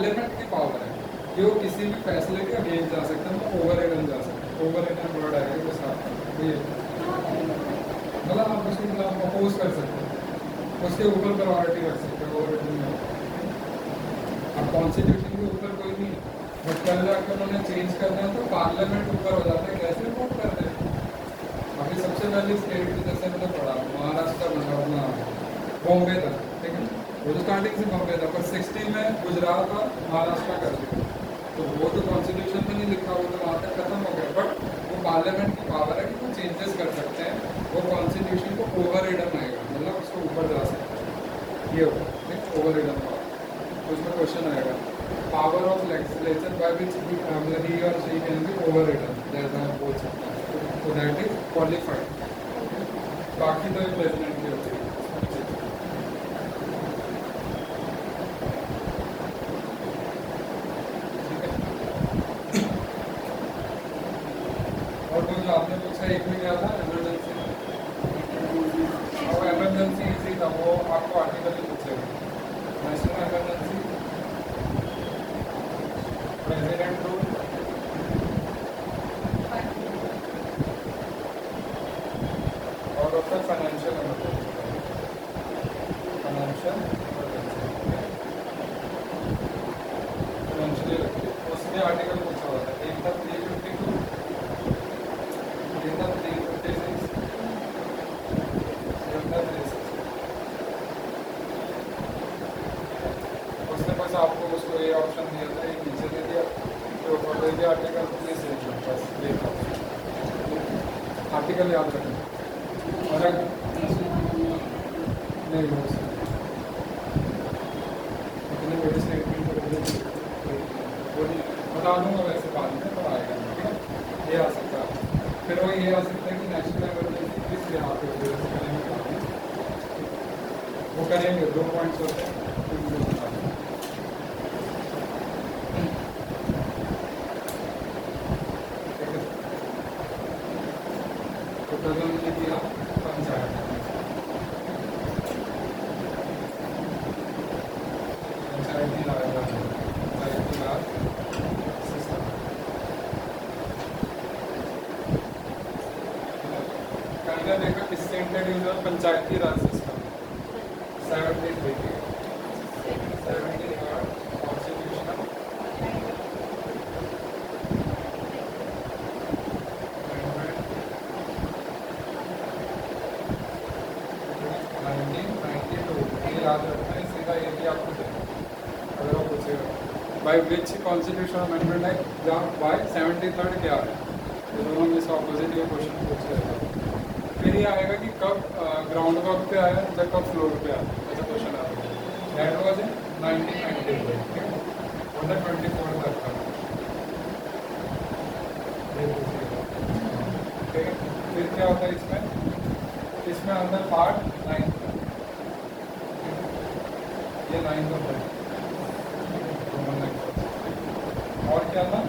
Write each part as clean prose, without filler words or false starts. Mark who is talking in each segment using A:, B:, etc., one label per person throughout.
A: Parliament की power है कि वो किसी भी फैसले के अगेंस्ट जा सकते हैं, तो ओवर रिडन जा सकते हैं। ओवर रिडन वर्ड आएगा वो साथ मतलब आप उसके खिलाफ अपोज कर सकते हैं, उसके ऊपर प्रायोरिटी रख सकते हैं ओवर रिडन में। अब कॉन्स्टिट्यूशन के ऊपर कोई नहीं, बट कल जाकर उन्होंने चेंज करना है तो पार्लियामेंट ऊपर हो जाता है, कैसे वोट करते हैं। अभी सबसे पहले स्टेट की जैसे मैंने पढ़ा महाराष्ट्र बना अपना बॉम्बे तक, ठीक है, वो तो स्टार्टिंग से बॉम्बे था, पर 16 में गुजरात और महाराष्ट्र कर दिया, तो वो तो कॉन्स्टिट्यूशन में नहीं लिखा, वो तो वहाँ तक खत्म हो गया। बट वो पार्लियामेंट की पावर है कि वो चेंजेस कर सकते हैं, वो कॉन्स्टिट्यूशन को ओवर रिडन आएगा, मतलब उसको ऊपर जा सकते हैं, ये होगा ठीक, ओवर रिडन पावर। तो उसमें क्वेश्चन आएगा power of legislature by which he और she can be overridden, जैसा आप बोल सकते हैं, तो दैट इज क्वालिफाइड। बाकी तो प्रेसिडेंट की होती है। और वो जो आपने पूछा एक में क्या था इमरजेंसी, और इमरजेंसी इजी था, वो आपको आर्टिकल ही पूछेगा। नेशनल इमरजेंसी, प्रेसिडेंट रूल, और होता है फाइनेंशियल इमरजेंसी। फाइनेंशियल फाइनेंशियली उसके आर्टिकल पूछा हुआ था, एक था 352, एक था 356, एक था 360। उसने बस आपको उसको ये ऑप्शन दिया था, एक नीचे दे दिया, तो कोई भी आर्टिकल प्लीज बस ये आर्टिकल याद रखना। और नहीं हो इतने बड़े स्टेटमेंट बता दूंगा वैसे बाद में, तो आएगा ठीक है, ये आ सकता है। फिर वो ये आ सकता है कि नेशनल इमरजेंसी किस यहाँ पे वो करेंगे, 2 पॉइंट्स होते हैं। तो कदम ने दिया पंचायत, पंचायती राज, पंचायती राज सिस्टम। कल का देखा किससे इंट्रोड्यूस हुआ पंचायती राज सिस्टम, 73 की 73 कॉन्स्टिट्यूशन 1992। ये याद रखना है, सीधा ये भी आपको अगर वो पूछेगा बाय विच कॉन्स्टिट्यूशन अमेंडमेंट है, जहाँ बाय 73rd क्या है, तो दोनों में से ऑपोजिट ये क्वेश्चन पूछ रहे। फिर ये आएगा कि कब ग्राउंड वर्क पे आया, जब कब फ्लोर पे आया, ऐसा क्वेश्चन आएगा। दैट वाज इन 1992, ठीक है, अंडर 24 तक था, ठीक है। फिर क्या होता है इसमें, इसमें अंदर पार्ट 9, ये 9 होता है। और क्या था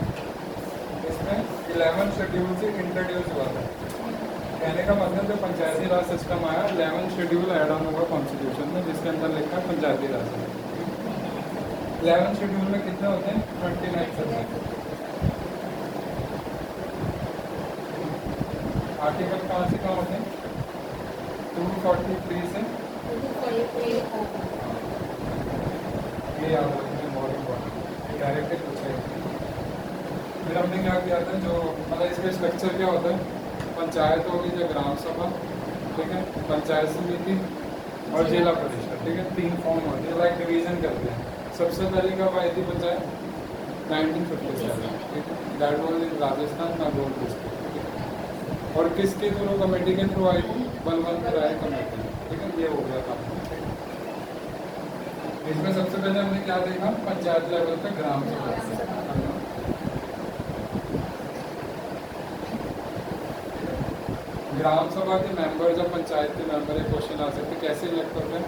A: इसमें, 11 शेड्यूल से इंट्रोड्यूस हुआ था। कहने का मतलब जब पंचायती राज सिस्टम आया, 11 शेड्यूल ऐड ऑन हुआ कॉन्स्टिट्यूशन में, जिसके अंदर लिखा है पंचायती राज। 11 शेड्यूल में कितने होते हैं, 29 सब्जेक्ट। आर्टिकल कहाँ से कहाँ होते हैं, 243 से ये याद रखना बहुत इम्पोर्टेंट, डायरेक्टली पूछेगा। फिर हमने क्या किया था, जो मतलब इसमें स्ट्रक्चर क्या होता है, पंचायत होगी, जो ग्राम सभा, ठीक है, पंचायत समिति और जिला परिषद, ठीक है, 3 फॉर्म होते हैं, लाइक डिवीजन करते हैं। सबसे पहले कब आई थी पंचायत, 1957, ठीक है, that was in Rajasthan, Nagaur district, ठीक है। और किसके थ्रू, कमेटी के थ्रू आई थी, बलवंत राय कमेटी, ठीक है, ये हो गया था। इसमें सबसे पहले हमने क्या देखा, पंचायत लेवल पे ग्राम सभा, ग्राम सभा के मेंबर, जब पंचायत के मेंबर एक क्वेश्चन आ सकते कैसे इलेक्ट करते हैं,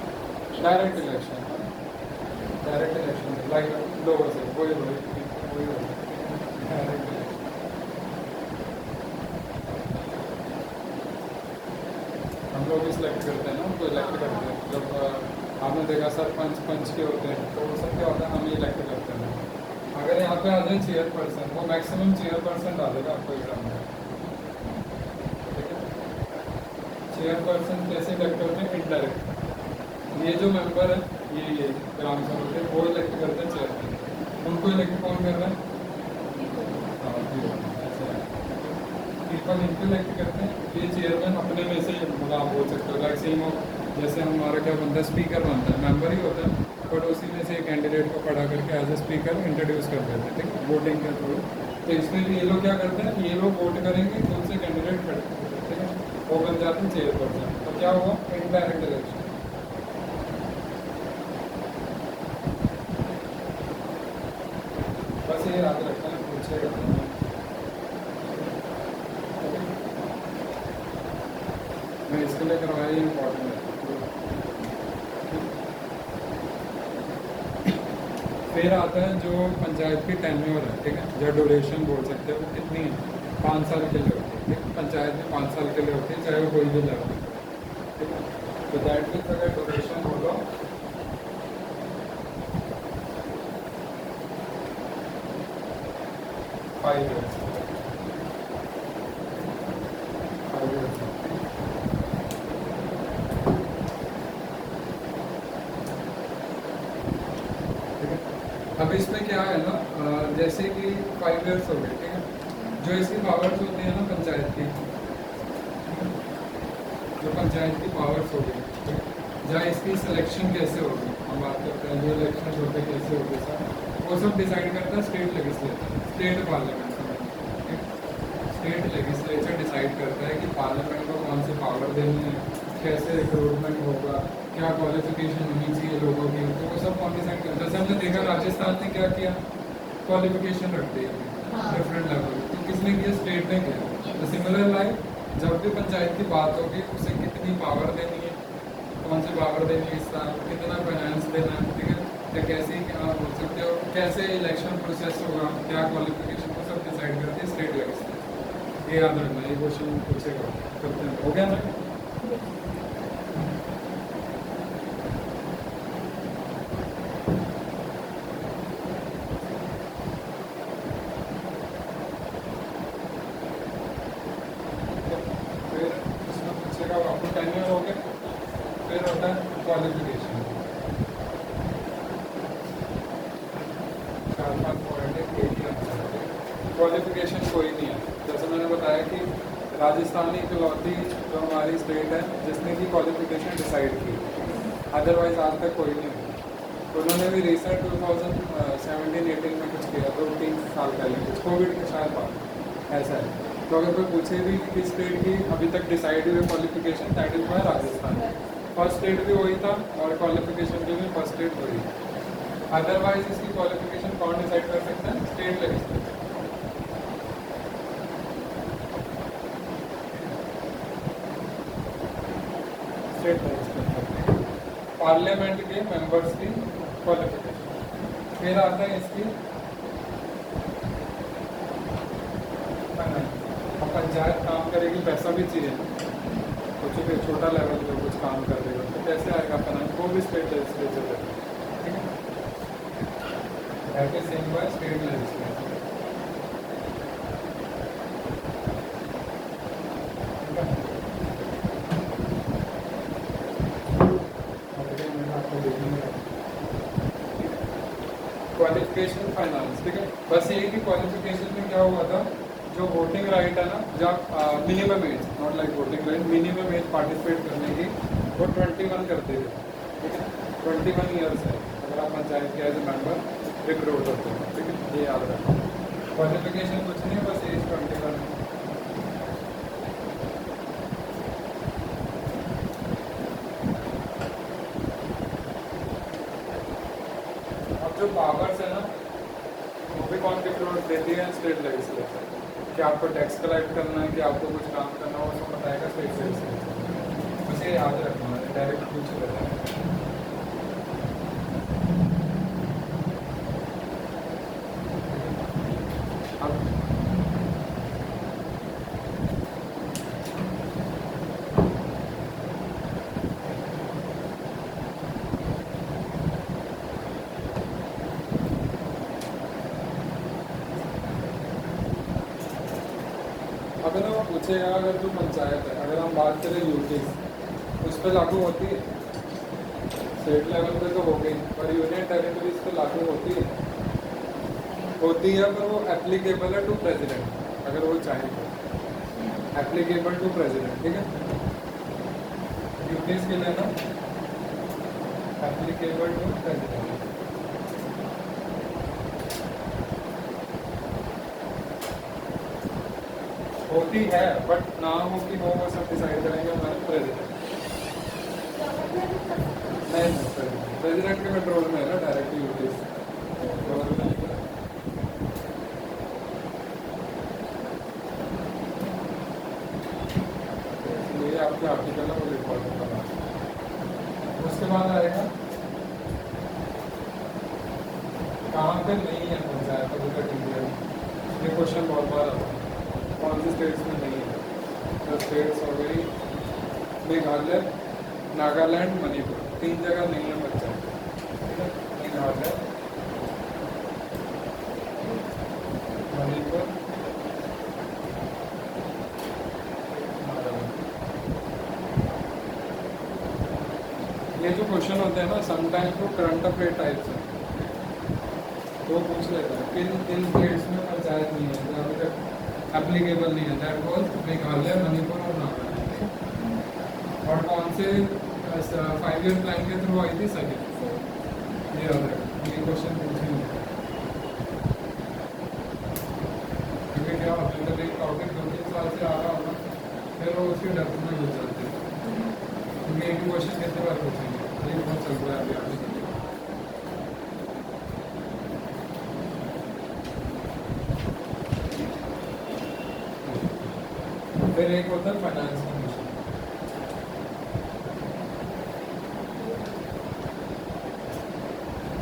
A: direct election, direct election like लोगों से, वही डायरेक्ट इलेक्शन। हम लोग भी सिलेक्ट करते हैं ना, उनको इलेक्ट करते हैं, जब आपने देखा सरपंच पंच के होते हैं, तो वो सब क्या होता है, हम ही इलेक्ट करते हैं। अगर यहाँ पे आ जाए चेयरपर्सन, वो मैक्सिमम चेयरपर्सन डालेगा आपको एग्जाम में, ठीक है। चेयरपर्सन कैसे इलेक्ट करते हैं, इनडायरेक्ट। ये जो मेंबर है, ये ग्राम सभा के, वो इलेक्ट करते हैं चेयरमैन। उनको इलेक्ट कौन कर रहा है, पीपल इनको इलेक्ट करते हैं। ये चेयरमैन अपने में से मतलब आप बोल सकते हो लाइक सेम हो, जैसे हमारा क्या बनता है, स्पीकर बनता है, मेंबर ही होता है, बट उसी में से कैंडिडेट को खड़ा करके एज ए स्पीकर इंट्रोड्यूस कर देते हैं, ठीक है, वोटिंग के थ्रू। तो इसमें भी ये लोग क्या करते हैं, ये लोग वोट करेंगे, खुद से कैंडिडेट खड़े करते हैं, ठीक है, वो बन जाते हैं चेयरपर्सन। तो क्या हुआ, इनडायरेक्ट इलेक्शन। बस ये याद रखना है, पूछेगा मैं इसके लिए करवाया, ये इम्पोर्टेंट है। फिर आता है जो पंचायत की टेन्योर है, ठीक है, जो ड्यूरेशन बोल सकते हो, वो कितनी है, 5 साल के लिए होती है, ठीक है। पंचायत में 5 साल के लिए होती है, चाहे वो कोई भी लेवल, ठीक है। तो दैट मीन्स अगर ड्यूरेशन बोलो 5 years, 5 years। अब इसमें क्या है ना, जैसे कि 5 years हो गए, ठीक है। जो इसकी पावर्स होती है ना पंचायत की, जो पंचायत की पावर्स हो गई, ठीक है, जहाँ इसकी सिलेक्शन कैसे होगी, हम बात करते हैं जो इलेक्शन होते हैं कैसे होते हैं, सब वो सब डिसाइड करता है state legislature, state parliament, state legislature decide करता है कि पार्लियामेंट को कौन सी पावर देनी है, कैसे रिक्रूटमेंट होगा, क्या क्वालिफिकेशन होनी चाहिए लोगों की, तो वो सब कौन डिसाइड करता है। जैसे हमने देखा राजस्थान ने क्या किया, क्वालिफिकेशन रख दी डिफरेंट लेवल, तो किसने किया, स्टेट ने किया। तो सिमिलर लाइक जब भी पंचायत की बात होगी, उसे कितनी पावर देनी है, कौन सी पावर देनी है इस साल, कितना फाइनेंस देना है, ठीक है, या कैसे क्या बोल सकते हो, कैसे इलेक्शन प्रोसेस होगा, क्या क्वालिफिकेशन, वो सब डिसाइड करती है स्टेट लेजिस्लेचर। ये याद रखना, ये क्वेश्चन पूछेगा, करते हैं, हो गया ना। आपको टेन्योर हो गया, फिर होता है क्वालिफिकेशन। 4-5 पॉइंट है, क्वालिफिकेशन कोई नहीं है। जैसे मैंने बताया कि राजस्थानी इकलौती जो हमारी स्टेट है जिसने की क्वालिफिकेशन डिसाइड की, अदरवाइज आज तक कोई नहीं हुआ। उन्होंने भी रिसेंट 2017-18 में कुछ किया, 2-3 साल पहले, कुछ कोविड के शायद बाद, ऐसा है। तो अगर कोई पूछे भी कि स्टेट की अभी तक डिसाइड हुई qualification, that is my Rajasthan. First state भी वही था और क्वालिफिकेशन भी फर्स्ट स्टेट वही। अदरवाइज इसकी क्वालिफिकेशन कौन डिसाइड कर सकता है, state legislature. State legislature parliament के मेंबर्स की क्वालिफिकेशन। फिर आता है इसकी पंचायत काम करेगी, पैसा भी चाहिए, कुछ भी छोटा लेवल पे कुछ काम कर देगा तो कैसे आएगा फाइनेंस, वो भी स्टेट लेजिस्लेचर है, ठीक है। That is same by state legislature. Qualification finance, ठीक है। बस ये कि क्वालिफिकेशन में क्या हुआ था, जो वोटिंग राइट है ना, जब minimum age, not like voting right, minimum age participate करने की वो 21 करते थे, ठीक है। 21 ईयर्स है अगर आप पंचायत के एज ए मेंबर रिक्रूट होते हैं, ठीक है, ये याद रखो। क्वालिफिकेशन कुछ नहीं है, बस एज 21 है। अब जो पावर्स है ना, वो भी कौन डिक्लोर देती है, स्टेट लेजिस्लेचर। कि आपको टैक्स कलेक्ट करना है, कि आपको कुछ काम करना हो, उसको बताएगा स्टेट लेजिस्लेचर। उसे याद रखना है, डायरेक्ट पूछ लेते हैं। पे ना वो पूछेगा अगर जो पंचायत है, अगर हम बात करें यूटीज, उस पर लागू होती है। स्टेट लेवल पे तो हो गई, पर यूनियन टेरिटरीज पे लागू होती है पर वो एप्लीकेबल है टू प्रेसिडेंट, अगर वो चाहे तो एप्लीकेबल टू प्रेसिडेंट। ठीक है, यूटीज के लिए ना एप्लीकेबल टू प्रेसिडेंट। होती है बट ना हो कि हो वो सब डिसाइड करेंगे हमारे प्रेसिडेंट। नहीं, प्रेसिडेंट के कंट्रोल में है ना डायरेक्ट यूटीज, गवर्नमेंट का। ये आपके आर्टिकल है वो रिकॉर्ड करना। उसके बाद आएगा कहाँ पे नहीं है पंचायत अभी तक इंडिया में। ये क्वेश्चन बहुत बार आता है, कौन सी स्टेट्स में नहीं है। तो स्टेट्स हो गई मेघालय, नागालैंड, मणिपुर, 3 जगह नहीं है पंचायत। ठीक है, मेघालय, मणिपुर, नागालैंड। ये जो क्वेश्चन होते हैं ना समटाइम्स वो करंट अफेयर टाइप्स है, तो पूछ लेता है किन स्टेट्स में पंचायत नहीं है जो अभी तक एप्लीकेबल नहीं है। दैट वाज मेघालय, मणिपुर और नागालैंड। और कौन से 5 ईयर प्लान के थ्रू आई थी? सेकेंड। ये याद रखना, ये क्वेश्चन पूछेंगे क्योंकि क्या होता है एक टॉपिक 2-3 साल से आ रहा होगा फिर वो उसके डेप्थ में घुस जाते हैं, क्योंकि एक क्वेश्चन कितने बार पूछेंगे, ये बहुत चल रहा है अभी आगे। फिर एक होता है फाइनेंस कमीशन।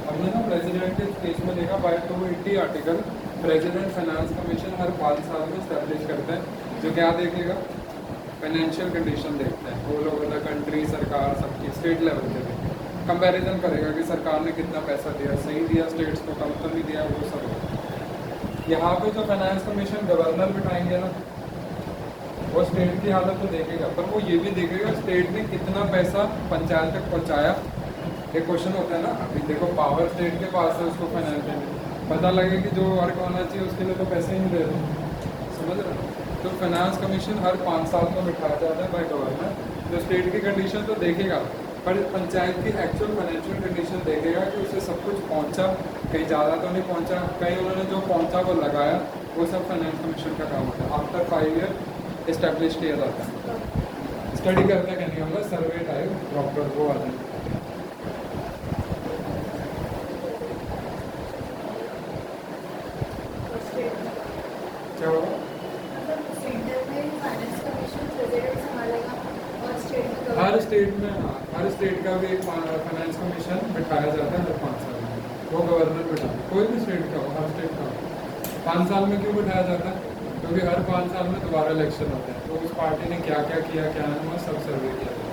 A: हमने ना प्रेसिडेंट के स्टेज में देखा by 280 article president finance commission हर 5 साल में स्टैब्लिश करते हैं, जो क्या देखेगा? फाइनेंशियल कंडीशन देखते हैं ऑल ओवर द कंट्री, सरकार सबकी स्टेट लेवल पे भी कंपैरिजन करेगा कि सरकार ने कितना पैसा दिया, सही दिया स्टेट्स को, कम तो नहीं दिया, वो सब। यहाँ पे जो फाइनेंस कमीशन गवर्नर बिठाएंगे ना वो स्टेट की हालत तो देखेगा, पर वो ये भी देखेगा स्टेट ने कितना पैसा पंचायत तक पहुंचाया। एक क्वेश्चन होता है ना, अभी देखो पावर स्टेट के पास है, उसको फाइनेंस देने पता लगे कि जो वर्क होना चाहिए उसके लिए तो पैसे ही नहीं दे रहे, समझ रहे हो? तो फाइनेंस कमीशन हर 5 साल में बिठाया जाता है बाय गवर्नर, जो स्टेट की कंडीशन तो देखेगा पर पंचायत की एक्चुअल फाइनेंशियल कंडीशन देखेगा कि उसे सब कुछ पहुंचा, कहीं ज़्यादा तो नहीं पहुंचा, कहीं उन्होंने जो पहुंचा वो लगाया, वो सब फाइनेंस कमीशन का काम होता है। आफ्टर 5 ईयर इस्टेब्लिश किया जाता है। स्टडी करते क्या नहीं होगा, सर्वे टाइप प्रॉपर वो आ जाए। क्या होगा? हर स्टेट में, हाँ, हर स्टेट का भी एक फाइनेंस कमीशन बिठाया जाता है हर 5 साल में, वो गवर्नर बिठाता है। कोई भी स्टेट का हो, हर स्टेट का हो। 5 साल में क्यों बिठाया जाता है? क्योंकि हर 5 साल में दोबारा इलेक्शन होते हैं, तो उस पार्टी ने क्या क्या किया, क्या नहीं हुआ, सब सर्वे किया जाता है।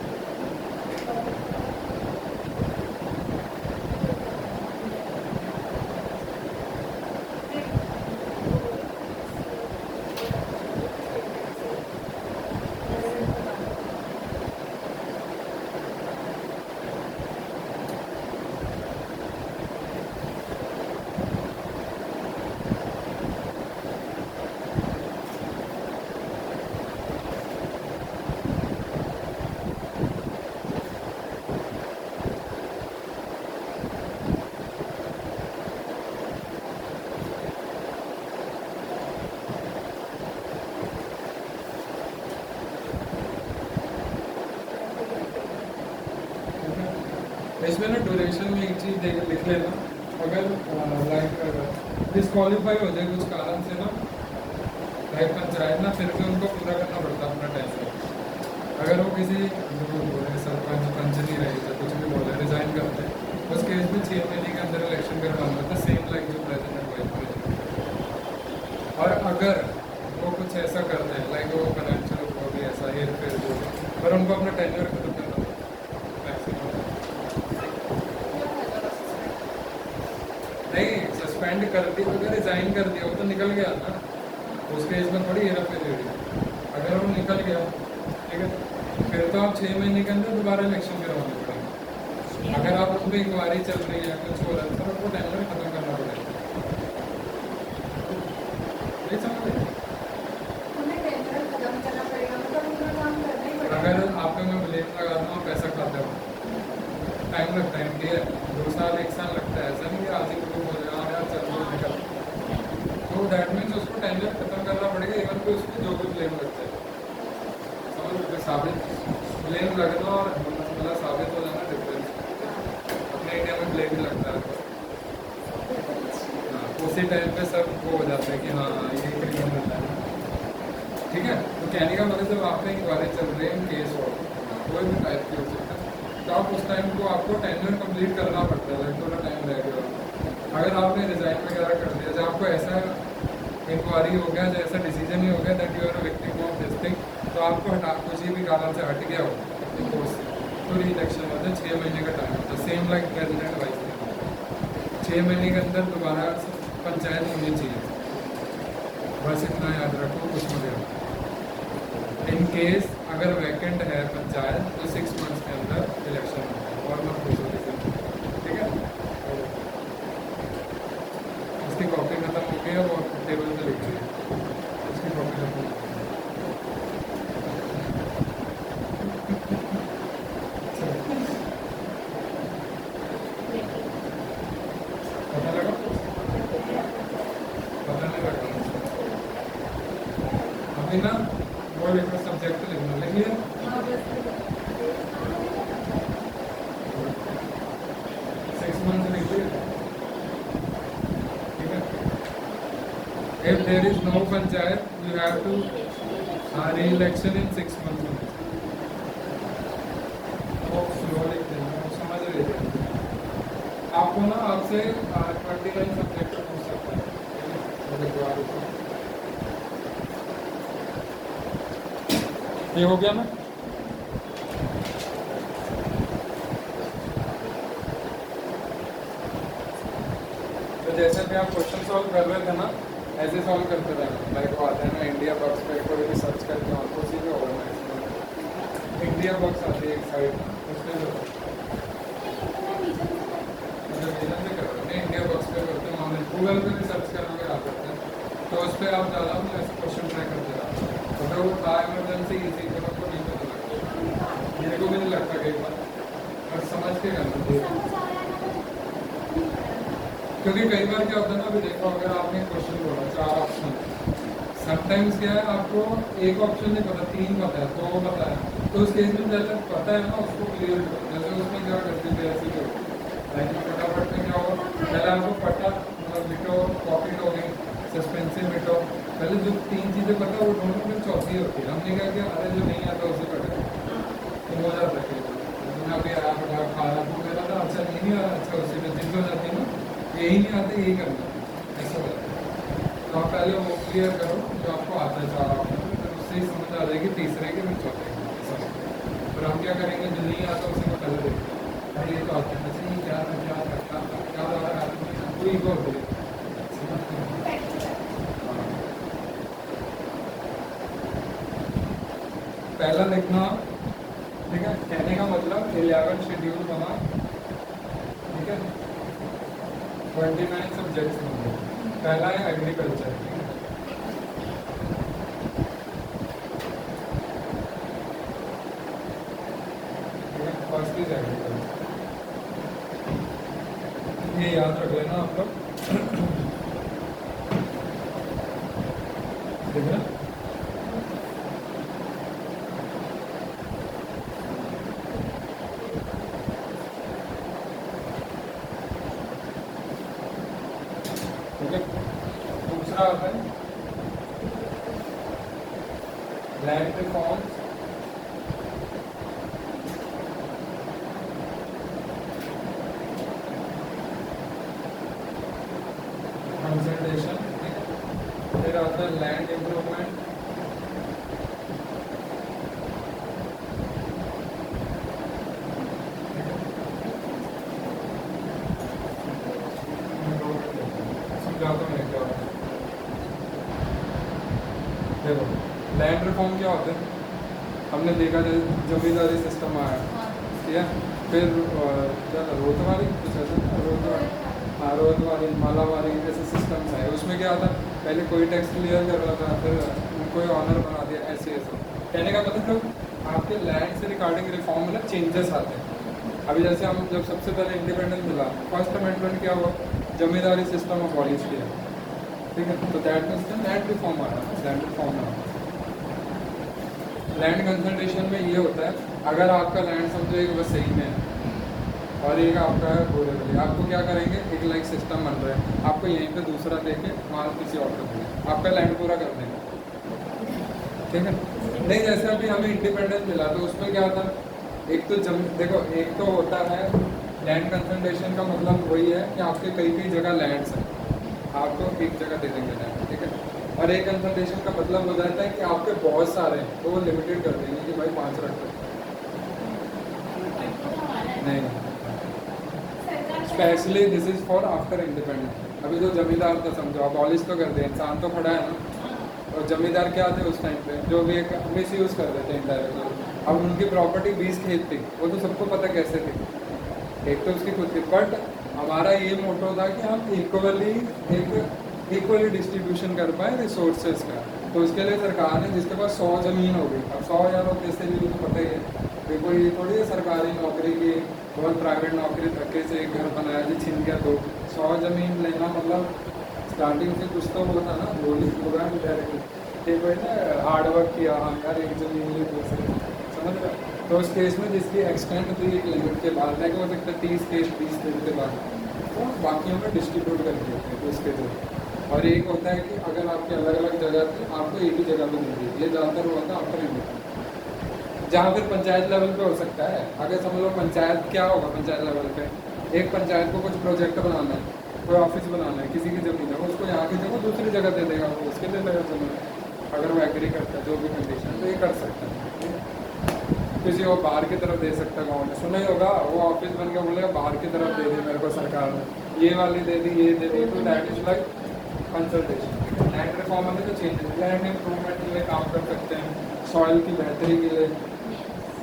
A: इसमें ना ड्यूरेशन में एक चीज़ लिख लेना, अगर लाइक डिस्क्वालीफाई हो जाए कुछ कारण से ना लाइक पंचायत ना, फिर भी उनको पूरा करना पड़ता है अपना टाइम। अगर वो किसी सरपंच पंच नहीं रहे तो कुछ भी बोले रिजाइन करते हैं, उस केस में 6 महीने के अंदर इलेक्शन करवाना होता है, सेम लाइक जो प्रेसिडेंट वाइस प्रेसिडेंट। और अगर वो कुछ ऐसा करते हैं लाइक वो फाइनेंशियल वो भी ऐसा हेर फेर जो, पर उनको अपना टेन्योर खत्म करना नहीं, सस्पेंड कर दिया, अगर रिजाइन कर दिया वो तो निकल गया ना, उसके इसमें थोड़ी हेरा फेरी। अगर वो निकल गया, ठीक है, फिर तो आप 6 महीने के अंदर दोबारा इलेक्शन करवाने पड़ेंगे। अगर आप उस पर इंक्वायरी चल रही है, कुछ हो रहा है, तो आपको टेंडर खत्म करना पड़ेगा। नहीं समझ रहे? अगर आप पे मैं ब्लेम लगा दूँ, आप पैसा खाते हो, टाइम लगता है, इंडिया 2 साल 1 साल लगता है, ऐसा नहीं कि आज ही प्रूव हो जाएगा, यार चल रहा निकल। तो दैट मीन्स उसको टेंडर खत्म करना पड़ेगा, इवन कि उसको जो भी ब्लेम लगता है, समझ लो, साबित ब्लेम लगना और मतलब साबित हो जाना डिफरेंस। अपने इंडिया में ब्लेम ही लगता है, हाँ, उसी टाइम पे सब वो हो जाता है कि हाँ ये क्रिमिनल है, ठीक है। तो कहने का मतलब जब आप पे इंक्वायरी चल रही है, केस हो कोई भी टाइप की हो सकता है, तो आप उस टाइम को आपको टेंडर कंप्लीट करना पड़ता है, थोड़ा टाइम लगेगा। अगर आपने रिजाइन वगैरह कर दिया, जब आपको ऐसा इंक्वायरी हो गया, जैसा डिसीजन ही हो गया that you are a victim of this thing, तो आपको हटा किसी भी कारण से हट गया हो अपनी पोस्ट से, तो री इलेक्शन होता है, 6 महीने का टाइम होता है, same like president vice president. 6 महीने के अंदर दोबारा पंचायत होनी चाहिए, बस इतना याद रखो, कुछ वगैरह। इन केस अगर वैकेंट है पंचायत, तो 6 मंथ्स के अंदर इलेक्शन होता है, और मत पूछो किसी, ठीक है। उसकी कॉपी खत्म हो गई है, वो टेबल पे लिख दी, उसकी कॉपी खत्म हो गई। पता लगा? पता नहीं लगा अभी ना, वो लिखो सब्जेक्ट लिखना, लिखिए 6 मंथ्स लिखिए, ठीक है। If there is no panchayat, you have to re-election in 6 months. वो स्लो लिख देना, वो समझ लीजिए। आपको ना आपसे 29 सब्जेक्ट पूछ सकता है, ये हो गया ना। तो जैसे भी आप क्वेश्चन सॉल्व कर रहे थे ना, ऐसे सॉल्व करते रहना। लाइक वो आते हैं ना इंडिया बक्स पे, कोई भी सर्च करके आपको सीधे होगा ना, इंडिया बक्स आती है एक साइड, उसमें जो रीजन से कर रहे हैं, इंडिया बक्स पे करते हैं, हमें गूगल पे भी सर्च करोगे आ सकते हैं, तो उस पर आप ज़्यादा ऐसे क्वेश्चन ट्राई करते रहते हैं। अगर वो था इमरजेंसी इसी तो आपको नहीं पता लगता, मेरे को भी नहीं लगता कई बार, और समझ के करना चाहिए। क्योंकि कई बार क्या होता है ना, अभी देखो अगर आपने क्वेश्चन बोला 4 ऑप्शन, समटाइम्स क्या है आपको एक ऑप्शन नहीं पता, 3 पता है, 2 पता है, तो उस केस में जैसे पता है ना उसको क्लियर करो। जैसे उसमें क्या करते थे ऐसे जो लाइक फटाफट में क्या होगा, पहले आपको पता मतलब मिटो, कॉपी लोगे, सस्पेंसिव मिटो, पहले जो 3 चीज़ें पता वो दोनों में चौथी होती है। हमने क्या किया, अरे जो नहीं आता उसे पकड़े, तो हो जाता है। अभी आप खा रहा तो मेरा था, अच्छा नहीं आ रहा, अच्छा उसी में जिद हो जाती है ना, यही नहीं आते यही करना, ऐसा होता है। तो आप पहले वो क्लियर करो जो आपको आता है 4 ऑप्शन, फिर उससे ही समझ आ जाएगी तीसरे के फिर चौथे के, ऐसा होता है। फिर हम क्या करेंगे, जो नहीं आता उसी को पहले देखते हैं, अरे ये तो आता है, अच्छा ये क्या था, क्या करता था, क्या वाला आदमी, कोई को होती है। पहला लिखना, ठीक है। कहने का मतलब 11 शेड्यूल बना, ठीक है, 29 सब्जेक्ट्स होंगे। पहला है एग्रीकल्चर, ठीक है, फर्स्ट इज एग्रीकल्चर, ये याद रख लेना आप लोग, ठीक है। दूसरा आता है लैंड रिफॉर्म्स, कंसल्टेशन, फिर आता है लैंड इम्प्रूवमेंट, समझाता हूँ क्या होता है। देखो लैंड रिफॉर्म क्या होता है, हमने देखा जैसे जमींदारी सिस्टम आया, ठीक है, फिर क्या था, रोतवारी कुछ ऐसा था, रोतवारी, हाँ रोतवारी, मालावारी, ऐसे सिस्टम्स आए। उसमें क्या था, पहले कोई टैक्स क्लियर कर रहा था, फिर उनको ऑनर बना दिया, ऐसे ऐसे। कहने का मतलब आपके लैंड से रिगार्डिंग रिफॉर्म में चेंजेस आते हैं। अभी जैसे हम जब सबसे पहले इंडिपेंडेंस मिला, फर्स्ट अमेंडमेंट क्या हुआ, जमींदारी सिस्टम अबॉलिश किया, ठीक है, तो दैट मीन्स लैंड रिफॉर्म आया, लैंड रिफॉर्म आया। लैंड कंसल्टेशन में ये होता है, अगर आपका लैंड समझो एक बस सही में है और एक आपका है बोरेबल, आपको क्या करेंगे, एक लाइक सिस्टम बन रहा है, आपको यहीं पे दूसरा देके माल किसी और को देंगे, आपका लैंड पूरा कर देंगे, ठीक है। नहीं जैसे अभी हमें इंडिपेंडेंस मिला तो उसमें क्या था, एक तो देखो, एक तो होता है लैंड कंसल्टेशन का मतलब वही है कि आपके कई कई जगह लैंड्स हैं, आपको एक जगह दे देंगे लैंड, ठीक है। और एक कंसल्टेशन का मतलब हो जाता है कि आपके बहुत सारे हैं तो वो लिमिटेड कर देंगे कि भाई 5 रख दो। नहीं, specially this is for after independence. अभी जो जमींदार था समझो, अबॉलिश तो कर दे, इंसान तो खड़ा है ना, और जमींदार क्या थे उस टाइम पे, जो भी एक मिस यूज़ कर देते हैं इनडायरेक्टली। अब उनकी प्रॉपर्टी 20 खेत थी, वो तो सबको पता कैसे थी, एक तो उसकी खुद थी, बट हमारा ये मोटो था कि हम इक्वली डिस्ट्रीब्यूशन कर पाए रिसोर्सेज का। तो उसके लिए सरकार ने, जिसके पास 100 ज़मीन हो गई, अब 100 यार कैसे भी तो पता ही है, देखो ये थोड़ी है सरकारी नौकरी की, बहुत प्राइवेट नौकरी धक्के से एक घर बनाया जी छिन गया, तो 100 ज़मीन लेना मतलब स्टार्टिंग से कुछ तो वो था ना, बोली होगा डायरेक्टली कि कोई ना हार्डवर्क किया, हाँ यार एक ज़मीन ली दूसरे, समझ रहे। तो उस केस में जिसकी एक्सटेंट थी एक लिमिट के बाद, लेकिन हो सकता है 30 केस 20 दिन के बाद, तो बाकियों में डिस्ट्रीब्यूट कर दिए थे तो उसके थ्रू। और एक होता है कि अगर आपकी अलग अलग जगह थी, आपको एक ही जगह में मिल रही, ये ज़्यादातर हुआ था आफ्टर इंडिपेंडेंस, जहाँ फिर पंचायत लेवल पे हो सकता है। अगर समझ लो पंचायत क्या होगा, पंचायत लेवल पे एक पंचायत को कुछ प्रोजेक्ट बनाना है, कोई ऑफिस बनाना है, किसी की ज़मीन है, उसको यहाँ की जगह दूसरी जगह दे देगा, वो उसके लिए लेगा ज़मीन, अगर वो एग्री करता है जो भी कंडीशन, तो ये कर सकता है। किसी को बाहर की तरफ दे सकता है, गाँव में सुना ही होगा, वो ऑफिस बन के बोलेगा बाहर की तरफ दे दी मेरे को सरकार ने, ये वाली दे दी, ये दे दी, तो that is like consultation. Land reform में तो चेंजेस, लैंड इम्प्रूवमेंट के लिए काम कर सकते हैं, सॉइल की बेहतरी के लिए,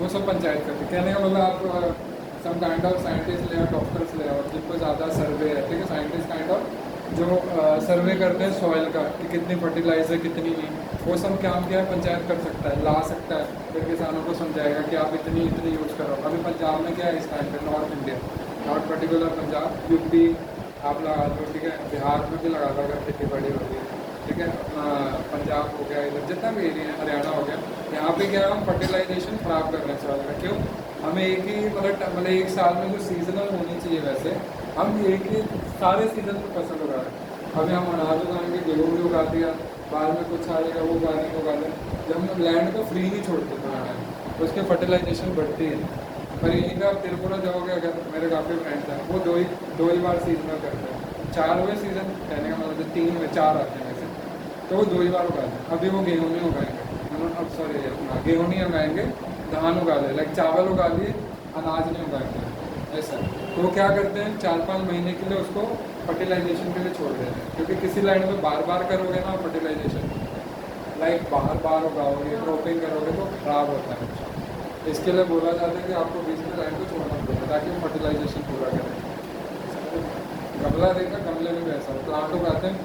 A: वो सब पंचायत करती है। कहने का मतलब आप सम काइंड ऑफ साइंटिस्ट ले, डॉक्टर्स ले, और जिनको ज़्यादा सर्वे है, ठीक है, साइंटिस्ट काइंड ऑफ जो सर्वे करते हैं सॉइल का कि कितनी फर्टिलाइजर कितनी नहीं, वो सब काम क्या है पंचायत कर सकता है, ला सकता है, फिर किसानों को समझाएगा कि आप इतनी इतनी यूज़ करो। अभी पंजाब में क्या है इस टाइम पे, north India, not particular Punjab, UP आप लगा दो, ठीक है, बिहार में भी लगा दो अगर खेती बड़ी होती है, ठीक है, पंजाब हो गया, इधर जितना भी एरिया है, हरियाणा हो गया, यहाँ पे क्या हम फर्टिलाइजेशन ख़राब कर रहे हैं सॉइल का। क्यों? हमें एक ही मतलब एक साल में जो सीजनल होनी चाहिए, वैसे हम एक ही सारे सीजन में फसल उगा रहे हैं। अभी हम अनाज उगाएंगे, गेहूँ भी उगा दिया, बाद में कुछ आ जाएगा वो उगा देंगे, उगा देंगे, जब हम लैंड को फ्री नहीं छोड़ते पुराना, तो उसकी फर्टिलाइजेशन बढ़ती है। पर यहीं का आप त्रिपुरा जाओगे, अगर मेरे काफ़ी फ्रेंड्स हैं, वो दो ही बार सीजनल करते हैं, 4 हुए सीज़न, कहने का मतलब 3 में 4 आते हैं वैसे, तो वो 2 ही बार उगाते हैं। अभी वो गेहूँ नहीं उगाएंगे, अब सॉरी अपना गेहूँ नहीं उगाएंगे, धान उगा ले, लाइक चावल उगा लिए, अनाज नहीं उगाएंगे, ऐसा। तो वो क्या करते हैं 4-5 महीने के लिए उसको फर्टिलाइजेशन के लिए छोड़ देते हैं, क्योंकि किसी लैंड में बार बार करोगे ना फर्टिलाइजेशन, लाइक बार बार उगाओगे, क्रॉपिंग करोगे तो खराब होता है। इसके लिए बोला जाता है कि आपको बीच में लैंड को छोड़ना पड़ेगा ताकि वो फर्टिलाइजेशन पूरा करें। गमला देखा, गमले में भी ऐसा प्लांट उगाते हैं,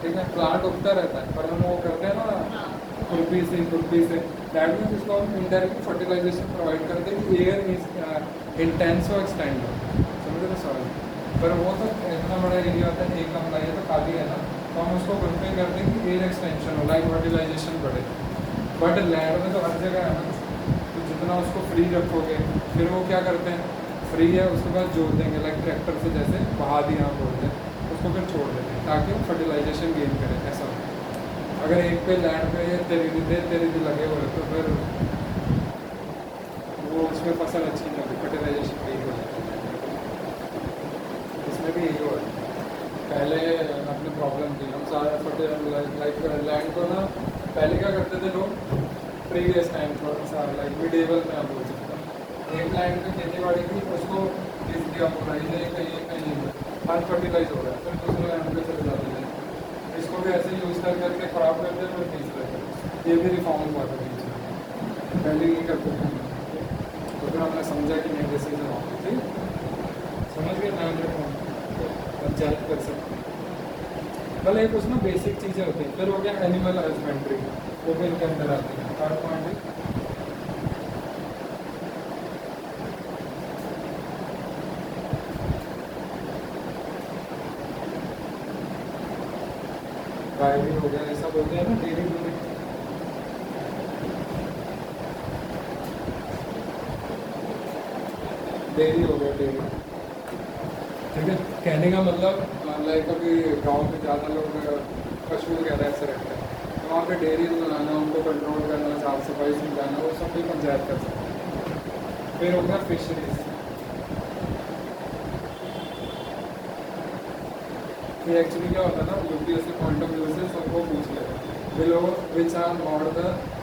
A: ठीक है, प्लांट उगता रहता है, पर हम वो करते हैं ना खुरपी से, दैट मीन्स इसको हम इनडायरेक्टली फर्टिलाइजेशन प्रोवाइड करते हैं कि एयर इज इंटेंस और एक्सटेंड हो, समझ रहे सॉइल। पर वो तो इतना बड़ा एरिया होता है, एक गमला ये तो खाली है ना, तो हम उसको प्रिपेयर करते हैं कि एयर एक्सटेंशन हो, लाइक फर्टिलाइजेशन बढ़े। बट लैंड में तो हर जगह है ना, तो जितना उसको फ्री रखोगे, फिर वो क्या करते हैं, फ्री है उसके बाद जोड़ देंगे, लाइक ट्रैक्टर से जैसे बहा दिया आप बोलते हैं, उसको फिर छोड़ देते हैं ताकि वो फर्टिलाइजेशन गेन करें, ऐसा होता है। अगर एक पे लैंड पे तेरी भी लगे हुए तो फिर वो उसमें फसल अच्छी नहीं होती, फर्टिलाइजेशन यही हो जाती है। इसमें भी यही हो रहा है, पहले अपनी प्रॉब्लम थी, हम सारे लाइक लैंड को ना पहले क्या करते थे लोग, प्रीवियस टाइम थोड़ा सा लाइक मिडेवल में आप बोल सकते हैं, एक लैंड में खेती बाड़ी की, उसको बीज दिया पूरा, ये कहीं अनफर्टिलाइज हो रहा है, फिर दूसरे लैंड पे चले जाते थे, इसको भी ऐसे यूज़ करके ख़राब करते हैं, फिर तीसरे ये भी रिफॉर्म हुआ था बीच में, पहले ये करते थे तो फिर हमने समझा कि नहीं दिस इज रॉन्ग, ठीक समझ गए, लैंड रिफॉर्म पंचायत कर सकते हैं। भले एक उसमें बेसिक चीज़ें होती हैं। फिर हो गया एनिमल हस्बेंड्री, वो भी इनके अंदर आती है। थर्ड पॉइंट है डायरी हो गया, ऐसा बोलते हैं ना डेरी डूरी, डेरी हो गया डेरी, ठीक है। कहने का मतलब लाइक अभी गांव में ज़्यादा लोग पशु वगैरह ऐसे रखते हैं, तो वहाँ पे डेयरी बनाना, उनको कंट्रोल करना, साफ सफाई समझाना, वो सब भी पंचायत कर सकते हैं। फिर हो गया फिशरीज, ये एक्चुअली क्या होता है ना, यूपीएससी पॉइंट ऑफ व्यू से सबको पूछ लेगा, below which are not the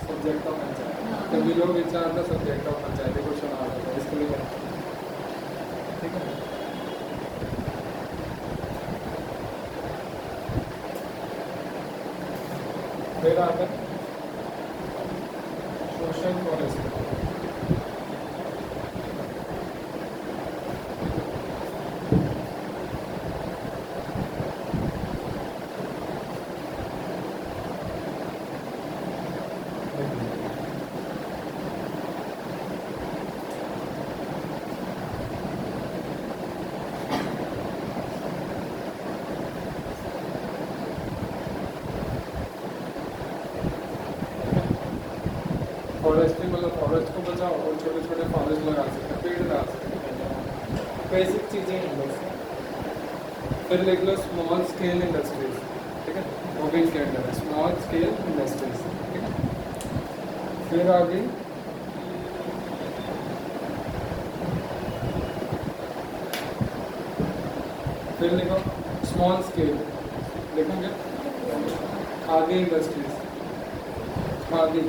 A: subject of panchayat, तो below which are the subject of panchayat, question आ रहा है इसके लिए, ठीक है। फिर आता है सोशल फॉरेस्ट, फॉरेस्ट्री मतलब फॉरेस्ट को बचाओ और छोटे छोटे फॉरेस्ट लगा सकते हैं, पेड़ लगा सकते हैं, बेसिक चीज़ें हैं बस। फिर लिख लो स्मॉल स्केल इंडस्ट्रीज, ठीक है, वो भी इसके अंडर है, स्मॉल स्केल इंडस्ट्रीज, ठीक है। फिर आगे फिर लिखो स्मॉल स्केल, लिखोगे खादी इंडस्ट्रीज, खादी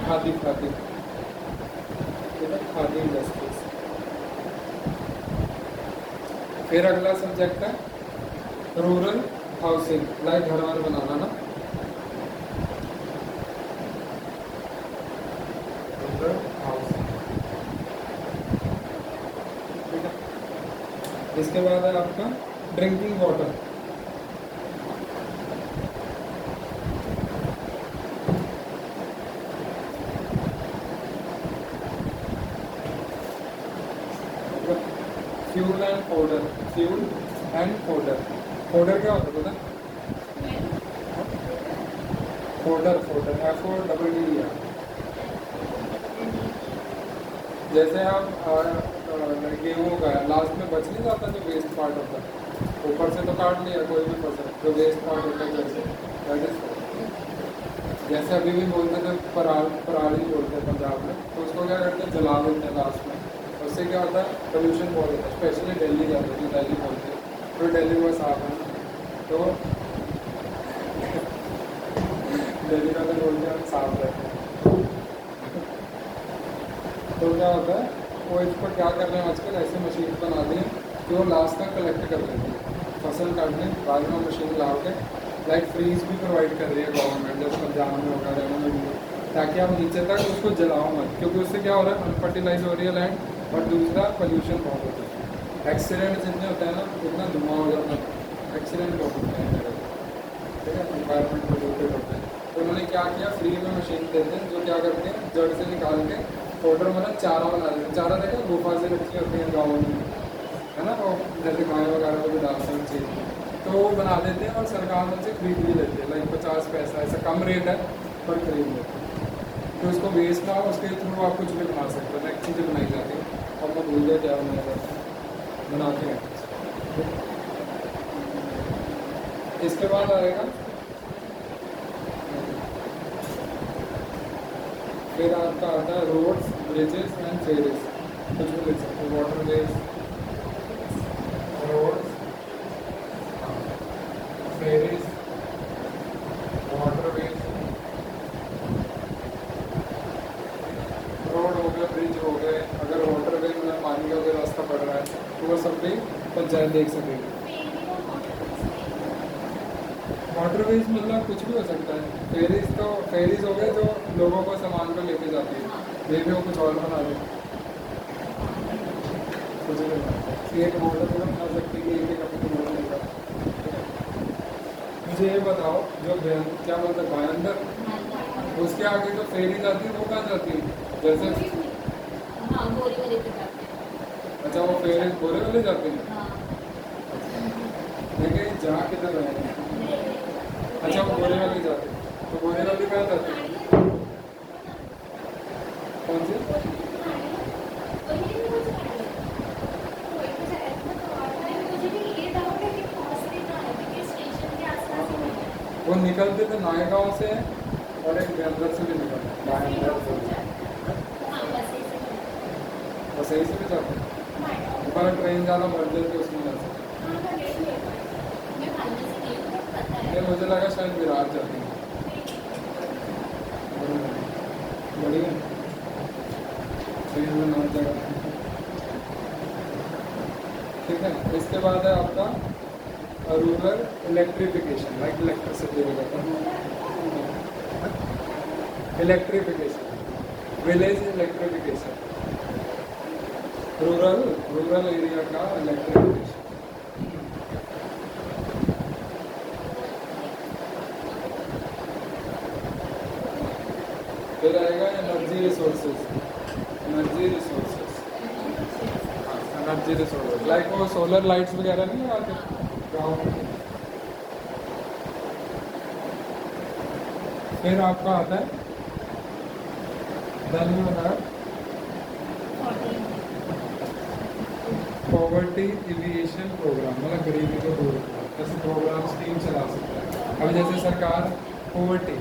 A: खादी खादी, ठीक है, खादी इंडस्ट्रीज। फिर अगला सब्जेक्ट है रूरल हाउसिंग, लाइक घर वर बनाना ना, रूरल हाउसिंग, ठीक है। इसके बाद है आपका drinking water, fuel and powder, fuel and powder, powder क्या होता है पता, पाउडर पाउडर FODDER, जैसे आप गेहूँ का लास्ट में बच नहीं जाता जो वेस्ट पार्ट होता है, ऊपर से तो काट लिया कोई भी फसल, जो वेस्ट पार्ट होता है जैसे जैसे अभी भी बोलते थे पराली बोलते हैं पंजाब में, तो उसको क्या करते हैं जला देते हैं लास्ट में, उससे क्या होता है पोल्यूशन बहुत होता है, स्पेशली दिल्ली जाते हैं, दिल्ली बोलते हैं, तो दिल्ली में साफ है ना, तो दिल्ली का तो बोलते हैं साफ रहते हैं, तो क्या होता है वो इस पर क्या कर रहे हैं आजकल, ऐसे मशीन बना दी है कि वो लास्ट तक कलेक्ट कर लेती है फसल काटने, बाद में मशीन ला के लाइक फ्रीज भी प्रोवाइड कर रही है गवर्नमेंट, जैसे पंजाब में होगा, हरियाणा में भी, ताकि आप नीचे तक उसको जलाओ मत, क्योंकि उससे क्या हो रहा है अनफर्टिलाइज हो रही है लैंड, और दूसरा पोल्यूशन बहुत होता है, एक्सीडेंट जितने होते हैं ना उतना धुआं हो जाता है, एक्सीडेंट बहुत होते हैं, ठीक है, इन्वायरमेंट पोल्यूटेड होते हैं। तो उन्होंने क्या किया, फ्री में मशीन देते हैं जो क्या करते हैं जड़ से निकाल के पाउडर मतलब चारा बना देते हैं, चारा देखा गुफा से रखी होती है गाँव में, है ना, वो जैसे गाय वगैरह को भी डालते हैं चीज़, तो वो बना देते हैं और सरकार उनसे खरीद भी लेती है, लाइक 50 पैसा, ऐसा कम रेट है पर खरीद लेते हैं, तो उसको वेस्ट ना हो उसके थ्रू आप कुछ भी बना सकते हो, नेक्स्ट चीज़ें बनाई जाती है, और मैं भूल गया क्या बनाया जाता है, बनाते हैं। इसके बाद आएगा फिर आपका आता है रोड्स ब्रिजेस एंड फेरीज, कुछ भी लिख सकते हो, waterways, roads, ferries, waterways, road हो गया, ब्रिज हो गए, अगर वाटरवे में पानी का कोई रास्ता पड़ रहा है तो वो सब भी पंचायत देख सकेगी। वाटरवेज मतलब कुछ भी हो सकता है। फेरीज तो फेरीज हो गए जो लोगों को सामान को लेके जाती है, ये भी वो कुछ और बना दे। एक मॉडल तो बना सकती है, एक अपनी मॉडल लेगा। मुझे ये बताओ, जो क्या बोलते हैं भायंदर, उसके आगे जो फेरी जाती है वो कहाँ जाती है? जैसे अच्छा, वो फेरी गोरे वाले जाते हैं। देखिए जहाँ किधर है। अच्छा, वो गोरे वाले जाते हैं, तो गोरे वाले कहाँ जाते हैं? कौन सी? वो निकलते तो नायगांव से है और एक अंदर से भी निकलते हैं, और सही से भी जाते हैं। पर ट्रेन ज़्यादा बढ़ जाती है उसमें जा सकते। मुझे लगा शायद विराट जाती है। बढ़िया ट्रेन में नौ जगह। ठीक है, इसके बाद है आपका रूरल इलेक्ट्रिफिकेशन, लाइक इलेक्ट्रिसिटी वगैरह। Electrification, village electrification, rural area का इलेक्ट्रिफिकेशन। फिर आएगा energy resources. Energy resources like वो सोलर लाइट्स वगैरह नहीं लगाते गाँव में। फिर आपका आता है पॉवर्टी एविएशन प्रोग्राम, मतलब गरीबी को दूर करना। ऐसे प्रोग्राम स्कीम चला सकता है। अब जैसे सरकार पॉवर्टी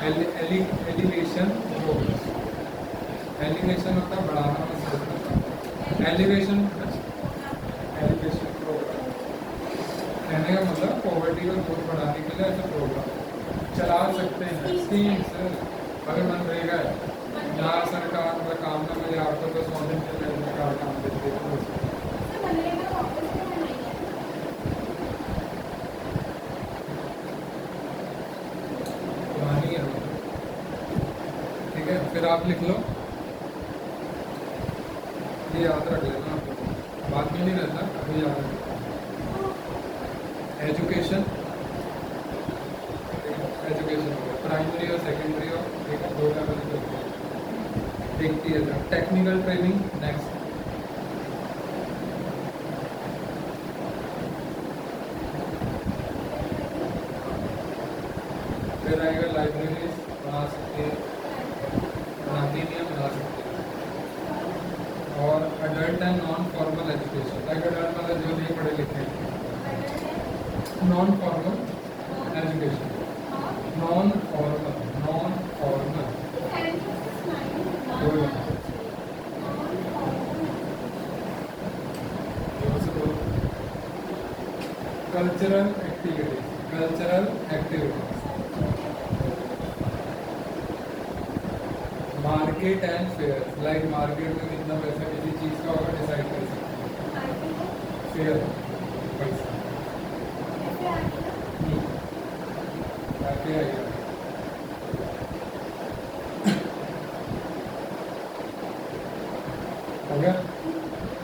A: एलिवेशन होता है बढ़ाना, एलिवेशन प्रोग्राम कहने का मतलब पॉवर्टी को दूर बढ़ाने के लिए ऐसे प्रोग्राम चला सकते हैं। स्कीम्स अगर मन रहेगा जहाँ सरकार मतलब काम न मिले आपको तो 100 दिन के लिए सरकार काम देती है। ठीक है, फिर आप लिख लो, ये याद रख लेना आपको, बाद में नहीं रहता, अभी याद रख। एजुकेशन हो गया, प्राइमरी और सेकेंडरी और दो लेवल के देखती है। Technical training next. फिर आएगा लाइब्रेरीज बना सकते हैं, बनाती नहीं है, बना सकते हैं। और adult and non formal education, like adult मतलब जो नहीं पढ़े लिखे हैं। Non formal education, non formal cultural activities, market and fair, like market में कितना पैसा किसी चीज़ का होगा डिसाइड कर सकते हैं। फेयर पैसा आएगा। हो गया,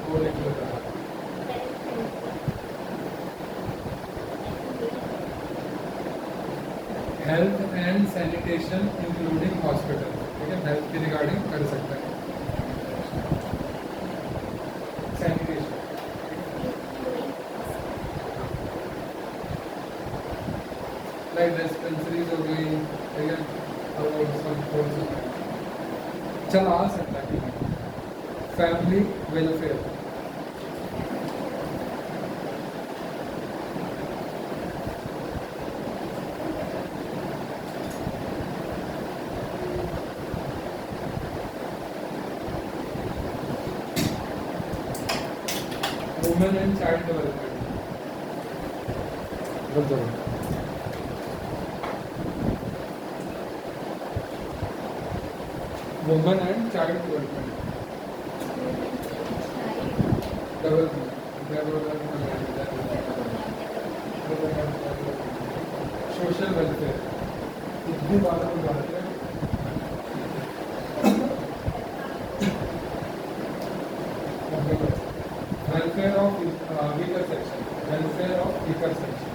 A: वो लिख लो। Health and sanitation including hospital, ठीक है, हेल्थ के रिगार्डिंग कर सकता है। सैनिटेशन लाइक डिस्पेंसरीज हो गई, ठीक है, और वो सब चला सकता है। Family welfare, women and child development, women and child development social welfare, इतनी बातें हो जाती है। Welfare of weaker section, welfare of weaker section,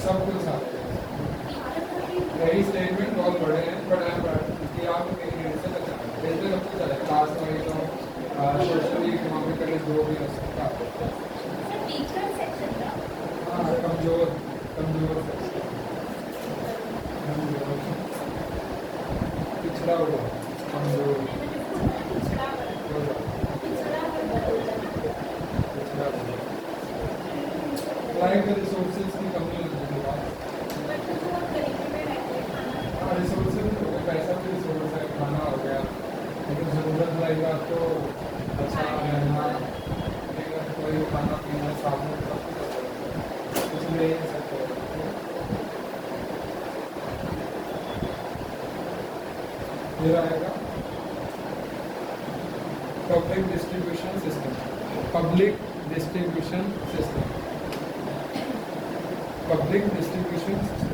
A: सब कुछ आ जाएगा। यही स्टेटमेंट बहुत बड़े हैं, बट आप से बचा जैसे सब कुछ है, क्लास वाइज और सोशली इकोनॉमिकली जो भी हो सकता है। हाँ, कमजोर कमजोर सेक्शन, पिछड़ा हुआ, कमजोर, पिछड़ा हुआ, लाइफ में रिसोर्सेज की कमी होती है। हाँ, रिसोर्सेज हो गए, पैसा भी रिसोर्स है, खाना हो गया, लेकिन ज़रूरत लगेगा तो अच्छा रहना, कोई खाना पीना साबुन सब कुछ ले नहीं सकते। फिर आएगा public distribution system, public distribution system, public distribution system.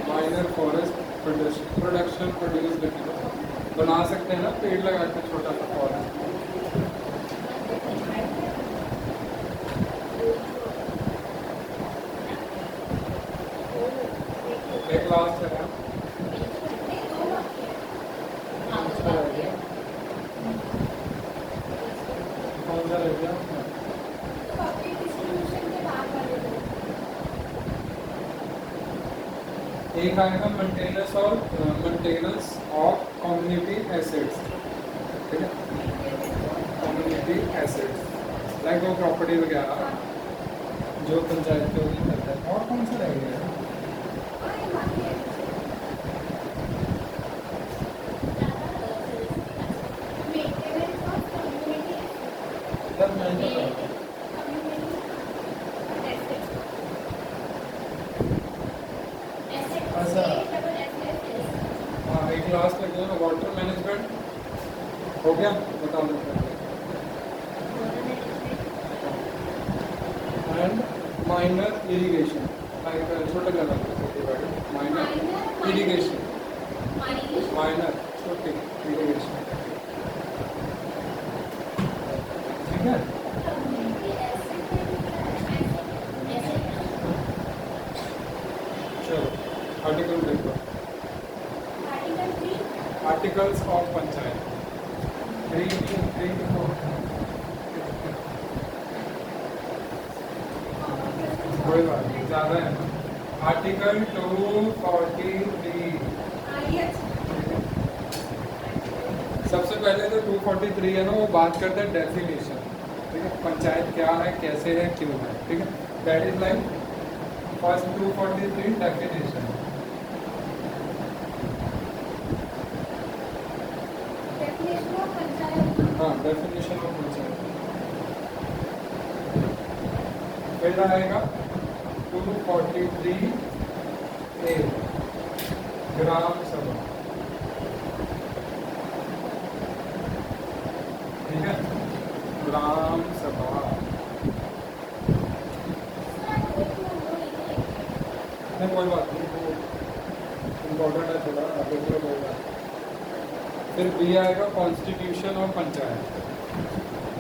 A: Minor forest production produce बना सकते हैं ना, पेड़ लगा के छोटा सा फॉरेस्ट। एक लास्ट है कौन सा रह गया? एक आएगा मेंटेनेंस ऑफ कम्युनिटी एसेट्स, ठीक है, कम्युनिटी एसेट्स लाइक वो प्रॉपर्टी वगैरह जो पंचायत के होगी करता है। और कौन सा रह गया? हाँ, एक लास्ट लग गया ना, वाटर मैनेजमेंट हो गया, बताओ एंड माइनर इरिगेशन, लाइक छोटे लेवल पे माइनर इरिगेशन, माइनर छोटी इरिगेशन, ठीक है। चलो आर्टिकल देखो, आर्टिकल्स ऑफ पंचायत 3 to 4, कोई बात नहीं, ज़्यादा है ना। आर्टिकल 243, सबसे पहले तो 243 है ना, वो बात करता है डेफिनेशन, ठीक है, पंचायत क्या है, कैसे है, क्यों है, ठीक है। That is like first 243 definition, हाँ, डेफिनेशन ऑफ पंचायत। फिर आएगा 243 ए, ग्राम सभा, ठीक है, ग्राम सभा। नहीं, कोई बात नहीं, वो इम्पोर्टेंट है थोड़ा, आप लोग होगा। फिर बी आएगा constitution of panchayat,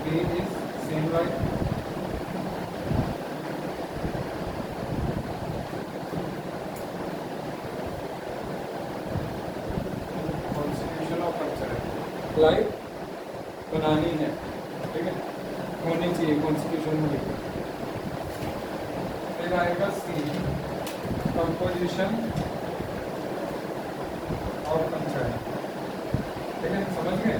A: B is same like constitution of panchayat, like बनानी है, ठीक है, होनी चाहिए कॉन्स्टिट्यूशन में लिखा। फिर आएगा सी, कंपोजिशन ऑफ पंचायत, ठीक है, समझ गए।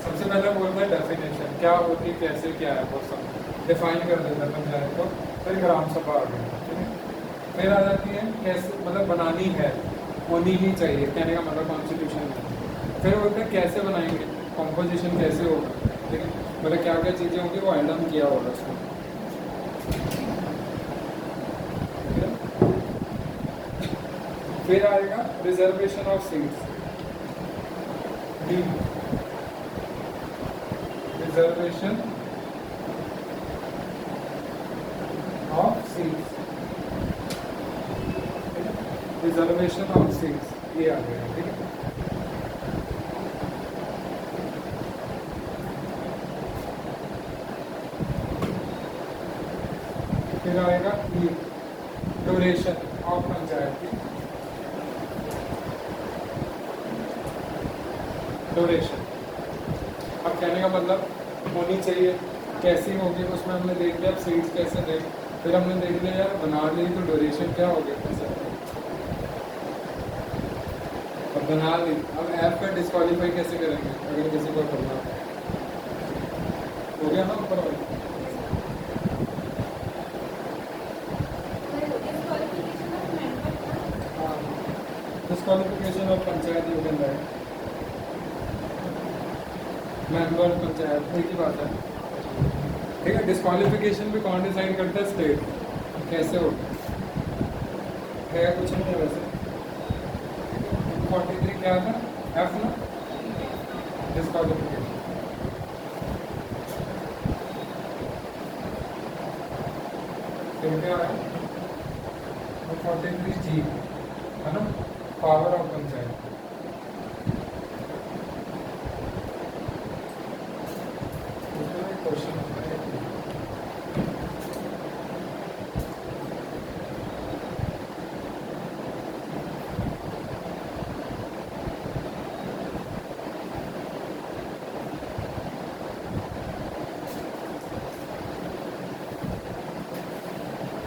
A: सबसे पहले बोलता है डेफिनेशन, क्या होती, कैसे, क्या है, वो सब डिफाइन कर देता है पंचायत को। फिर ग्राम सभा आ गई, ठीक है। फिर आ जाती है कैसे, मतलब बनानी है, होनी ही चाहिए, कहने का मतलब कॉन्स्टिट्यूशन में। फिर बोलते हैं कैसे बनाएंगे, कॉम्पोजिशन कैसे होगा, ठीक है, मतलब क्या क्या चीज़ें होंगी वो आइटम किया होगा उसको। फिर आएगा reservation of seats, reservation of seats, reservation of seats, ये आ गया, ठीक है। फिर आएगा ड्यूरेशन ऑफ पंचायत की, ड्यूरेशन। अब कहने का मतलब होनी चाहिए, कैसी होगी उसमें हमने देख लिया। अब सीट्स कैसे दें, फिर हमने देख लिया यार बना ली तो ड्यूरेशन क्या हो गया कैसे, अब बना ली। अब ऐप पे डिस्क्वालीफाई कैसे करेंगे अगर किसी को करना हो गया ना ऊपर वाला। Disqualification of panchayat you can write, member panchayat, एक ही बात है, ठीक है। डिस्क्वालिफिकेशन भी कौन डिसाइड करता है, स्टेट। कैसे हो है कुछ नहीं है वैसे। 43 क्या था, एफ ना, डिस्क्वालिफिकेशन। फिर क्या है 43 जी है ना, power of panchayat. Question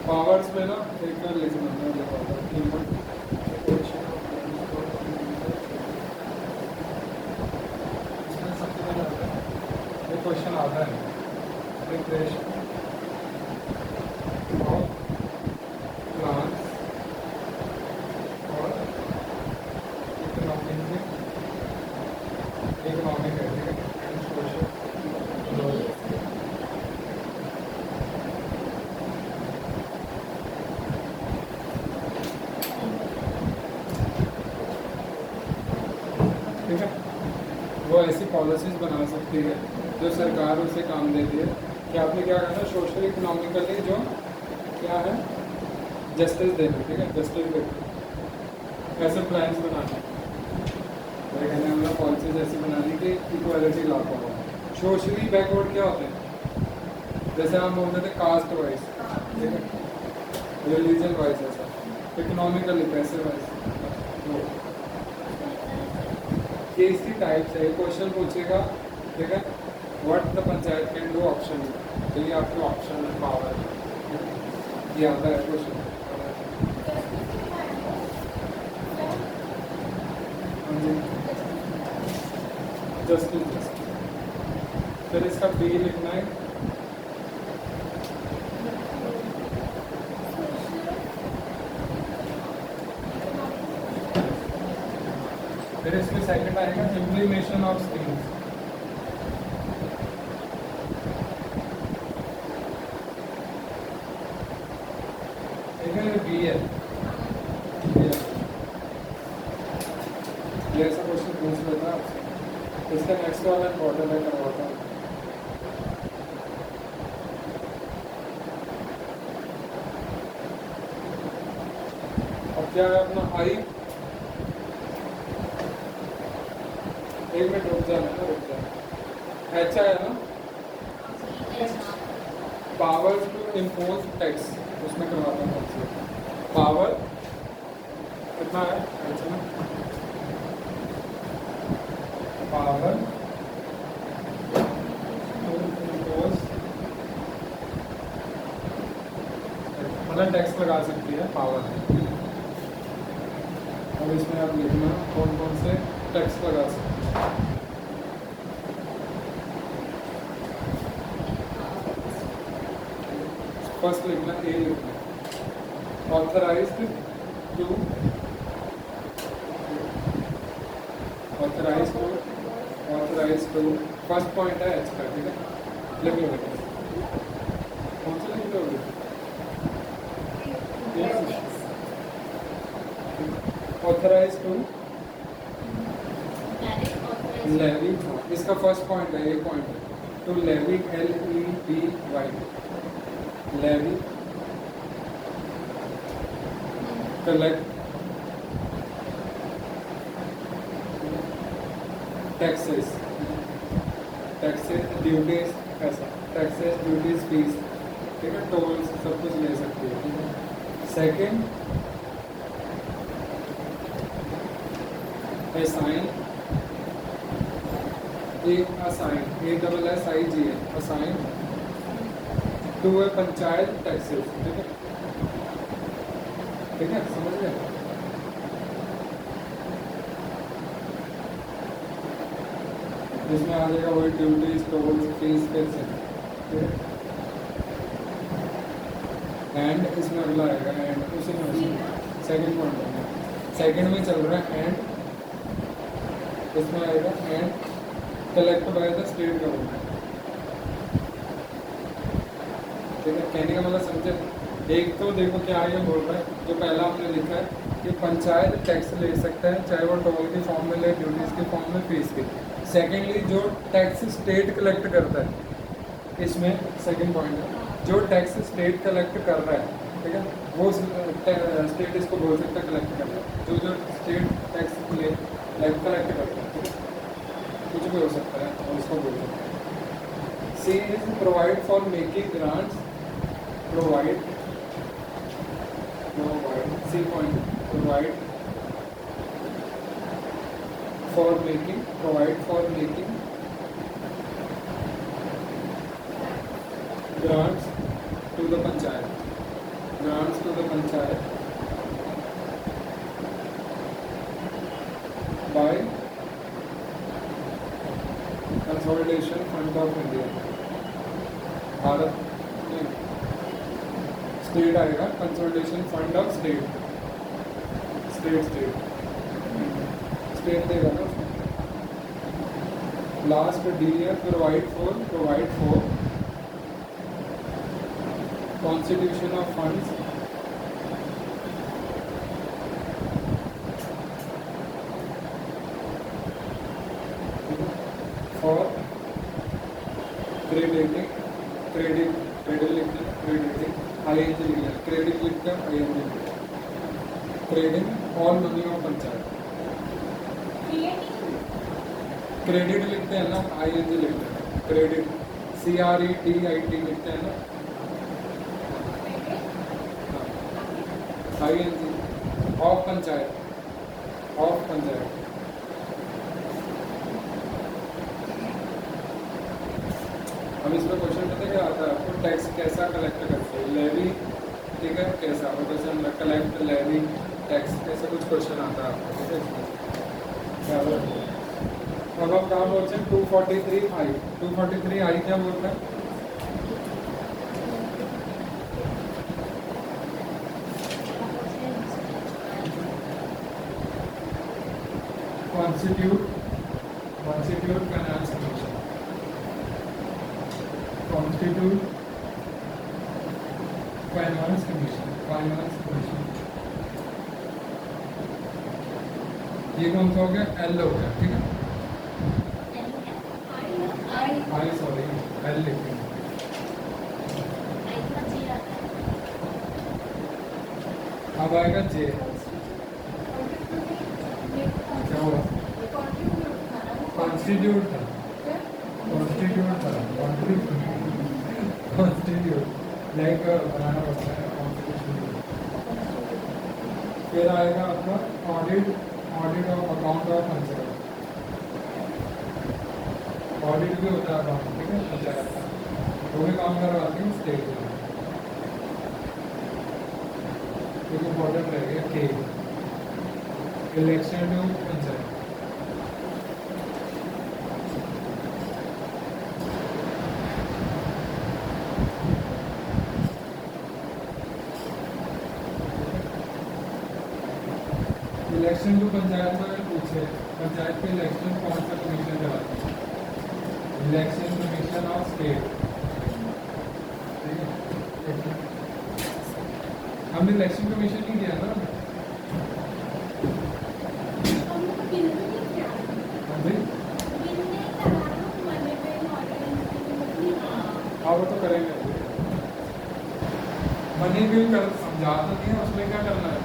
A: powers में ना एक बार लिखना क्वेश्चन आता है, प्रिपरेशन ऑफ प्लान्स और इकोनॉमिक है, ठीक है, एंड सोशल। ठीक है, वो ऐसी पॉलिसीज बना सकती है जो सरकार उसे काम देती है कि आपने क्या करना, सोशल इकोनॉमिकली जो क्या है जस्टिस देना, ठीक है, जस्टिस देना, ऐसे प्लान्स बनाने। मेरे कहने का मतलब पॉलिसीज ऐसी बनानी कि इक्वालिटी ला पाओ। सोशली बैकवर्ड क्या होते हैं, जैसे हम बोलते थे कास्ट वाइज, ठीक है, रिलीजन वाइज, ऐसा इकोनॉमिकली पैसे वाइज, ये इसकी टाइप्स है। क्वेश्चन पूछेगा, ठीक है, what the panchayat can do option, तो ये आपके ऑप्शन है, पावर, ये आता है क्वेश्चन। जस्टिस, फिर इसका बी लिखना है, फिर इसमें सेकंड आएगा इम्प्लीमेशन ऑफ स्कीम्स, ठीक है, बी है, ये ऐसा क्वेश्चन पूछ लेता है आपसे। इसका नेक्स्ट वाला इम्पोर्टेंट है, करवाता हूँ। अब क्या है अपना आई, एक मिनट रुक जाना, रुक जाना, अच्छा है ना, पावर टू इम्पोज टैक्स, उसमें करवाता हूँ। पावर कितना है, अच्छा, पावर टू इम्पोज, मतलब टैक्स लगा सकती है पावर। अब इसमें आप लिखना कौन कौन से टैक्स लगा सकते हैं। फर्स्ट लिखना, ए लिखना, authorised to, authorised to, first point है एच का, ठीक है, लिख लो, कौन सा लिख लोगे, authorise to
B: marriage authorise
A: levy, इसका फर्स्ट पॉइंट है, ये पॉइंट है, to levy LEVY, levy collect taxes, duties, ऐसा टैक्सेस, ड्यूटीज, फीस, ठीक है, टोल्स, सब कुछ ले सकती है, ठीक है। Second, assign, assign to a panchayat taxes, ठीक है, ठीक है, समझ गए। इसमें आ जाएगा वही ड्यूटीज, टोल्स, फीस, फिर एंड इसमें अगला आएगा एंड, उसी में सेकंड पॉइंट है, सेकंड में चल रहा है एंड, इसमें आएगा and collect by the state government, ठीक है। कहने का मतलब समझे, एक तो देखो क्या ये बोल रहा है, जो पहला हमने लिखा है कि पंचायत टैक्स ले सकता है, चाहे वो टोल की फॉर्म में ले, ड्यूटीज की फॉर्म में, फीस की। सेकेंडली जो टैक्स स्टेट कलेक्ट करता है, इसमें सेकंड पॉइंट है, जो टैक्स स्टेट कलेक्ट कर रहा है, ठीक है, वो स्टेट इसको बोल सकता है कलेक्ट कर रहा है, जो स्टेट टैक्स ले कलेक्ट करता है, ठीक है, कुछ भी हो सकता है, और इसको बोल सकते हैं। C is provide for making grants, provide, C point, provide for making, provide for making grants to the panchayat, grants to the panchayat by consolidation fund of India, Bharat में स्टेट आएगा, consolidation fund of state, state देगा ना उसमें। Last D है provide for Constitution of funds for crediting, crediting all money of panchayat, credit लिखते हैं ना, ING लिखते हैं, क्रेडिट, CREDIT लिखते हैं ना, ING ऑफ पंचायत, अब इसमें क्वेश्चन पता क्या आता है आपको, टैक्स कैसा कलेक्ट करते हैं, लेवी, ठीक है, कैसा क्वेश्चन, कलेक्ट लेवी टैक्स, ऐसा कुछ क्वेश्चन आता है आपको, ठीक है। क्या बोलते हैं, अब आप कहाँ बोलते हैं, 243I, 243I क्या बोलता है, Constitute Finance Commission, Constitute Finance Commission, ये कौन सा हो गया, L हो गया, ठीक है, I सॉरी L लिखेंगे, अब आएगा J, क्या हुआ, कॉन्स्टिट्यूट था, लाइक बनाना पड़ता है कॉन्स्टिट्यूशन। फिर आएगा आपका audit of account of panchayat, audit भी होता है अकाउंट, ठीक है, पंचायत का, वो भी काम करवाती हूँ स्टेट में, एक इम्पोर्टेंट रहेगा के, election to panchayat, election to panchayat में अगर पूछे, पंचायत के इलेक्शन कौन सा कमीशन चलाते हैं, इलेक्शन कमीशन ऑफ स्टेट, ठीक है, हमने इलेक्शन कमीशन नहीं किया ना, हाँ वो तो करेंगे। मनी बिल कर समझा तो नहीं है, उसमें क्या करना है,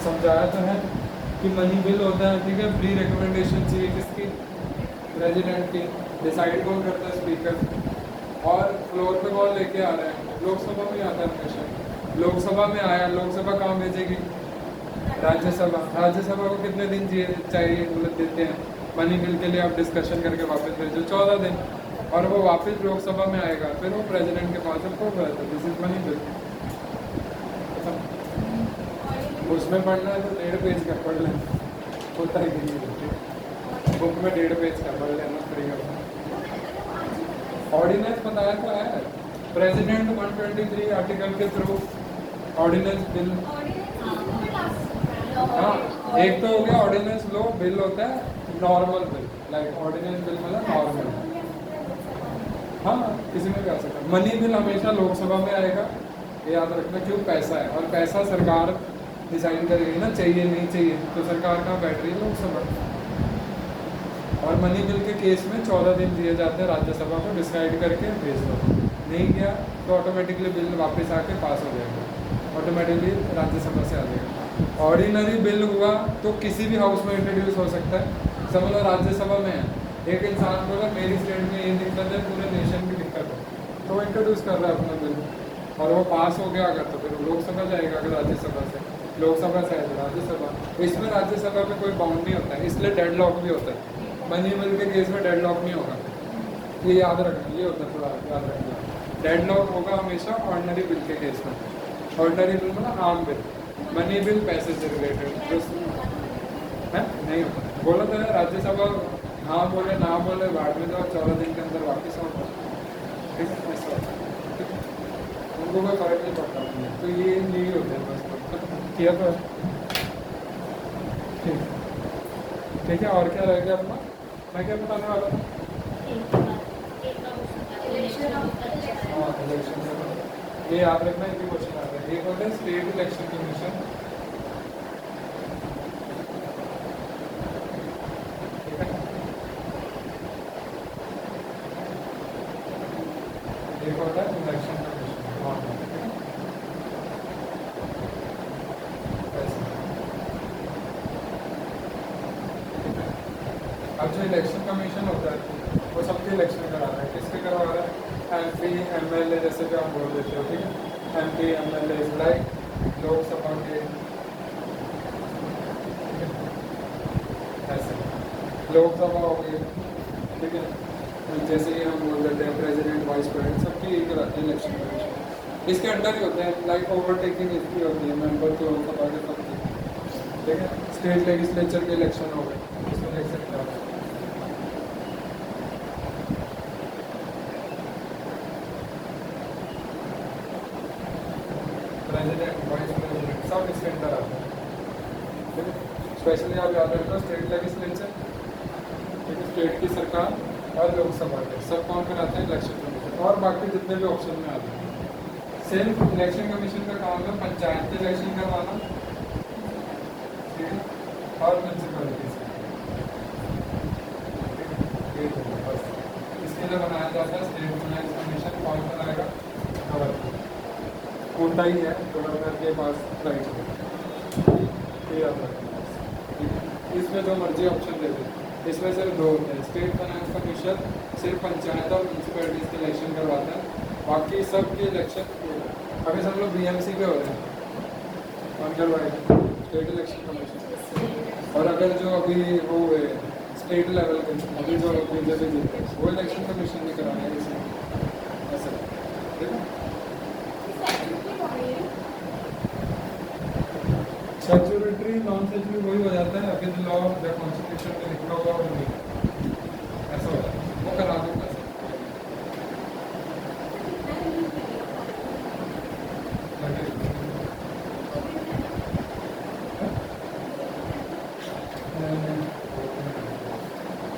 A: समझाया तो है कि मनी बिल होता है, ठीक है, प्री रिकमेंडेशन चाहिए किसकी, प्रेसिडेंट की, डिसाइड कौन करता है, स्पीकर, और फ्लोर पे कौन लेके आ रहे हैं, लोकसभा में आता है हमेशा, लोकसभा में आया, लोकसभा कहाँ भेजेगी, राज्यसभा, राज्यसभा को कितने दिन चाहिए, मतलब देते हैं मनी बिल के लिए, आप डिस्कशन करके वापस भेजो 14 दिन, और वो वापस लोकसभा में आएगा, फिर वो प्रेसिडेंट के पास रिपोर्ट रहता है, दिस इज मनी बिल। उसमें पढ़ना है तो 1.5 पेज का पढ़ लें, होता ही नहीं, बुक में 1.5 पेज का पढ़ लेना फ्री का। ऑर्डिनेंस बताया तो है, प्रेसिडेंट 123 आर्टिकल के थ्रू ऑर्डिनेंस बिल, हाँ एक तो हो गया ऑर्डिनेंस लो, बिल होता है normal bill, like ordinance bill मतलब नॉर्मल, हाँ किसी में भी आ सकता है। मनी बिल हमेशा लोकसभा में आएगा, ये याद रखना, क्यों, पैसा है, और पैसा सरकार डिसाइड करेगी ना, चाहिए नहीं चाहिए, तो सरकार कहाँ बैठ रही है, लोकसभा। और मनी बिल के केस में 14 दिन दिए जाते हैं राज्यसभा को, डिसाइड करके भेज दो, नहीं किया तो ऑटोमेटिकली बिल वापस आके पास हो जाएगा, ऑटोमेटिकली राज्यसभा से आ जाएगा। ऑर्डिनरी बिल हुआ तो किसी भी हाउस में इंट्रोड्यूस हो सकता है, समझ लो राज्यसभा में है, एक इंसान बोला मेरी स्टेट में ये दिक्कत है, पूरे नेशन की दिक्कत है, तो वो इंट्रोड्यूस कर रहा है अपना बिल, और वो पास हो गया अगर, तो फिर लोकसभा जाएगा, अगर राज्यसभा से, लोकसभा से आएगा राज्यसभा, इसमें राज्यसभा में कोई बाउंड नहीं होता है, इसलिए डेडलॉक भी होता है, मनी बिल के केस में डेडलॉक नहीं होगा, ये याद रखना, ये होता है, थोड़ा याद रखना, डेडलॉक होगा हमेशा ऑर्डिनरी बिल के केस में, ऑर्डिनरी बिल मतलब आम बिल, मनी बिल पैसे से रिलेटेड है, नहीं होता, बोला तो है राज्यसभा, हाँ बोले ना बोले, बाद में तो 14 दिन के अंदर वापस होता है, ठीक है, ऐसा होता है, ठीक है, उनको कोई फर्क नहीं पड़ता, तो ये यही होते हैं बस, किया तो ठीक है, और क्या रह गया अपना, मैं क्या बताने वाला था, हाँ इलेक्शन, ये याद रखना, ये क्वेश्चन आता है, एक होता है स्टेट इलेक्शन कमीशन, ठीक है, एक होता है इलेक्शन कमीशन, अब जो इलेक्शन कमीशन होता है वो सबके इलेक्शन करा रहा है, किसके करवा रहा है, MP MLA जैसे भी आप बोल देते हो, ठीक है, MP MLA लाइक लोकसभा के, ऐसे लोकसभा हो गई, ठीक है, जैसे कि हम बोल देते हैं प्रेसिडेंट वाइस प्रेसिडेंट, सबकी एक कराते हैं इलेक्शन कमीशन, इसके अंडर ही होते हैं, लाइक ओवरटेकिंग इसकी होती है, मेंबर की लोकसभा के सबकी, ठीक है, स्टेट लेजिस्लेचर के इलेक्शन हो गए, इसमें देख सकते हो, प्रेसिडेंट वाइस प्रेसिडेंट सब इसके अंदर आते हैं, ठीक है, स्पेशली आप याद रखना स्टेट लेजिस्लेचर, ठीक है, स्टेट की सरकार और लोकसभा के सब कौन कराते हैं, इलेक्शन कमीशन, और बाकी जितने भी ऑप्शन में आते हैं, सिर्फ इलेक्शन कमीशन का काम है पंचायत के इलेक्शन करवाना, ठीक है, और म्यूनसिपैलिटी से, बस इसके लिए बनाया जाता है स्टेट फाइनेंस कमीशन, कौन बनाएगा, गवर्नर, होता ही है गवर्नर के पास राइट है, ये याद रखना, ठीक है, इसमें जो मर्जी ऑप्शन दे दे, इसमें सिर्फ 2 होते हैं, स्टेट फाइनेंस कमीशन सिर्फ पंचायत और म्यूनसिपैलिटीज के इलेक्शन करवाता है, बाकी सब के इलेक्शन, अभी सब लोग BMC पे हो रहे हैं, कौन करवाएगा, स्टेट इलेक्शन कमीशन, और अगर जो अभी वो है स्टेट लेवल के, अभी जो बीजेपी जीते वो इलेक्शन कमीशन ने कराना है, इसमें ऐसा, ठीक है, स्टैट्यूटरी नॉन स्टैट्यूटरी वही हो जाता है, अभी लॉ या कॉन्स्टिट्यूशन में लिखा हुआ वो नहीं, ऐसा हो जाता है, वो करा दूंगा सर,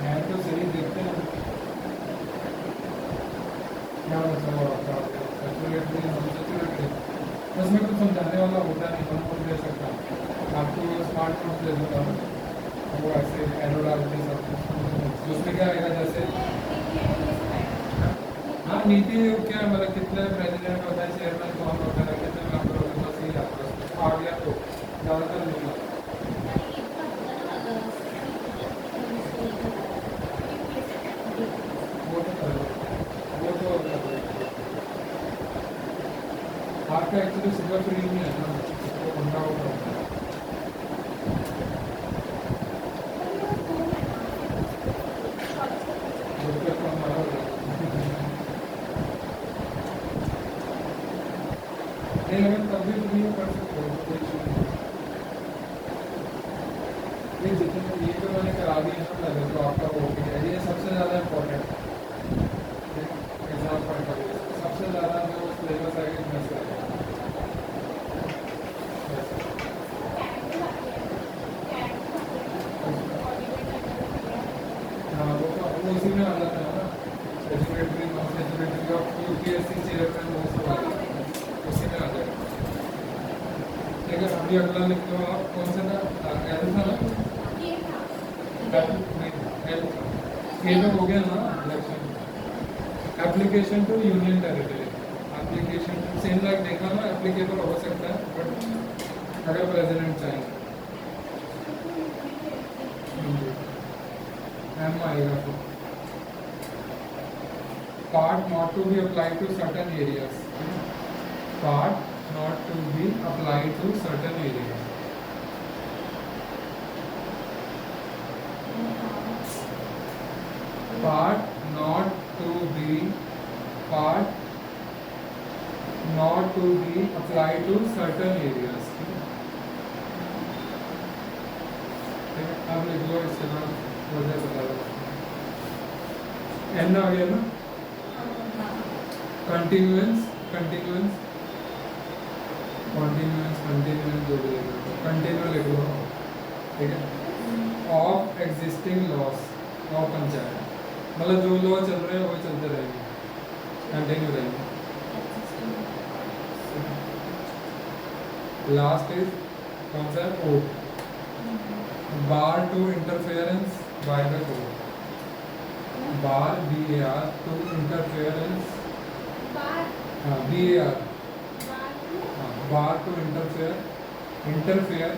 A: मैं तो सही देखते हैं क्या मतलब आपका स्टैट्यूटरी नॉन स्टैट्यूटरी, उसमें कुछ समझाने वाला होता नहीं, हम कुछ दे सकता, आपको स्मार्ट नोट दे दूँगा, वो ऐसे एरो डाल के सब कुछ, उसमें क्या आएगा, जैसे हाँ नीति क्या है, मतलब कितने प्रेसिडेंट होता है, चेयरमैन कौन होता है, कितने मेंबर होते हैं, बस यही आता है उसमें। आ गया तो ज़्यादातर नहीं आता। वो तो कर लो, वो तो कर लो। आपका एक्चुअली सुपर फ्री नहीं है ना, तो बंदा होता है। रुपये तो हमारा हो जाएगा। नहीं लेकिन तब भी फ्री में कर सकते हो, कोई इशू नहीं है। ये जितने ये तो मैंने करा दिया ना पहले, तो आपका वो हो गया, ये सबसे ज़्यादा important exam point of view से सबसे ज़्यादा जो सिलेबस है इसमें से आएगा। हाँ वो उसी में आ जाता है ना, secretary non secretary of UPSC chairman, वो सब आ जाता है, उसी में आ जाएगा। ठीक है, अभी अगला लिख लो आप, कौन सा था, एल था ना, एल था, ये तो हो गया ना election. Application to union territory, application same like देखा ना, एप्लीकेबल हो सकता है बट अगर प्रेसिडेंट चाहें एम आएगा तो part not to be applied to certain areas, part not to be applied to certain areas. Part not to be applied to certain areas. अब लिख लो इसके नाम वजह बता दो। एन आ गया ना, कंटिन्यूएंस जो भी कंटिन्यू लिख लो, ठीक है। Of existing loss of panchayat, मतलब जो लॉ चल रहे हैं वो चलते रहेंगे, कंटिन्यू रहेंगे। लास्ट इज कौन सा है, court, bar to interference by the court, bar BAR to interference, हाँ BAR, हाँ bar to interfere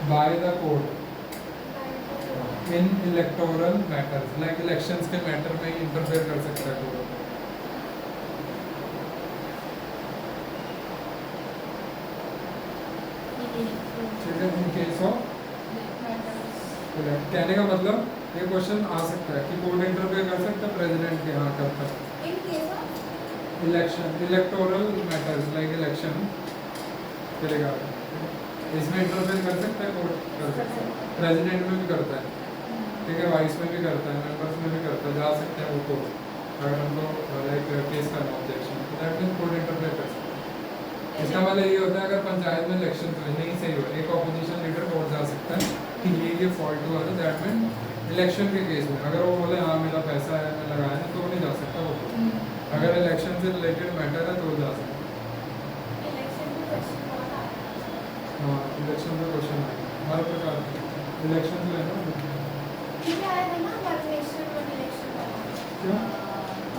A: by the court in electoral matters, like elections के मैटर में इंटरफेयर कर सकता है कोर्ट। ठीक है, इन केस ऑफ, कहने का मतलब ये क्वेश्चन आ सकता है कि कोर्ट इंटरफेयर कर सकता है प्रेसिडेंट के, हाँ करता है। In case of election, electoral matters like election चलेगा, इसमें इंटरफेयर कर सकता है कोर्ट, कर सकता है, प्रेसिडेंट में भी करता है, ठीक है, वाइस में भी करता है, मेंबर्स में भी करता है, जा सकते हैं वो कोर्ट, अगर उनको लाइक केस करना ऑब्जेक्शन, तो दैट मीन कोर्ट इंटरफेयर कर सकते हैं। इसका मतलब ये होता है अगर पंचायत में इलेक्शन नहीं सही हो, एक ऑपोजिशन लीडर कोर्ट जा सकता है कि ये फॉल्ट हुआ था, दैट मीन इलेक्शन के केस में अगर वो बोले हाँ मेरा पैसा है मैं लगाया नहीं, तो वो नहीं जा सकता वो। अगर इलेक्शन से रिलेटेड मैटर है तो वो जा सकता है। हाँ इलेक्शन का क्वेश्चन है हर प्रकार के, इलेक्शन जो है ना
B: ठीक है ना, वन नेशन वन इलेक्शन वाला,
A: क्या,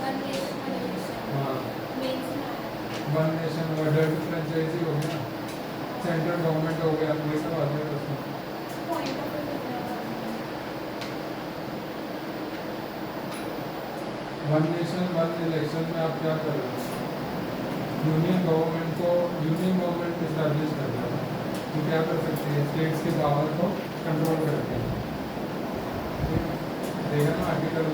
B: वन नेशन वन इलेक्शन,
A: हाँ
B: मेंस में आया।
A: वन नेशन वर्ल्ड फ्रेंचाइजी हो गया, सेंट्रल गवर्नमेंट हो गया, वही सब आते हैं उसमें।
B: Point of view
A: one nation one election में आप क्या कर रहे हो, यूनियन गवर्नमेंट इस्टेब्लिश कर रहे हो, तो क्या कर सकते हैं, स्टेट्स की पावर को कंट्रोल करके, देखा ना आर्टिकल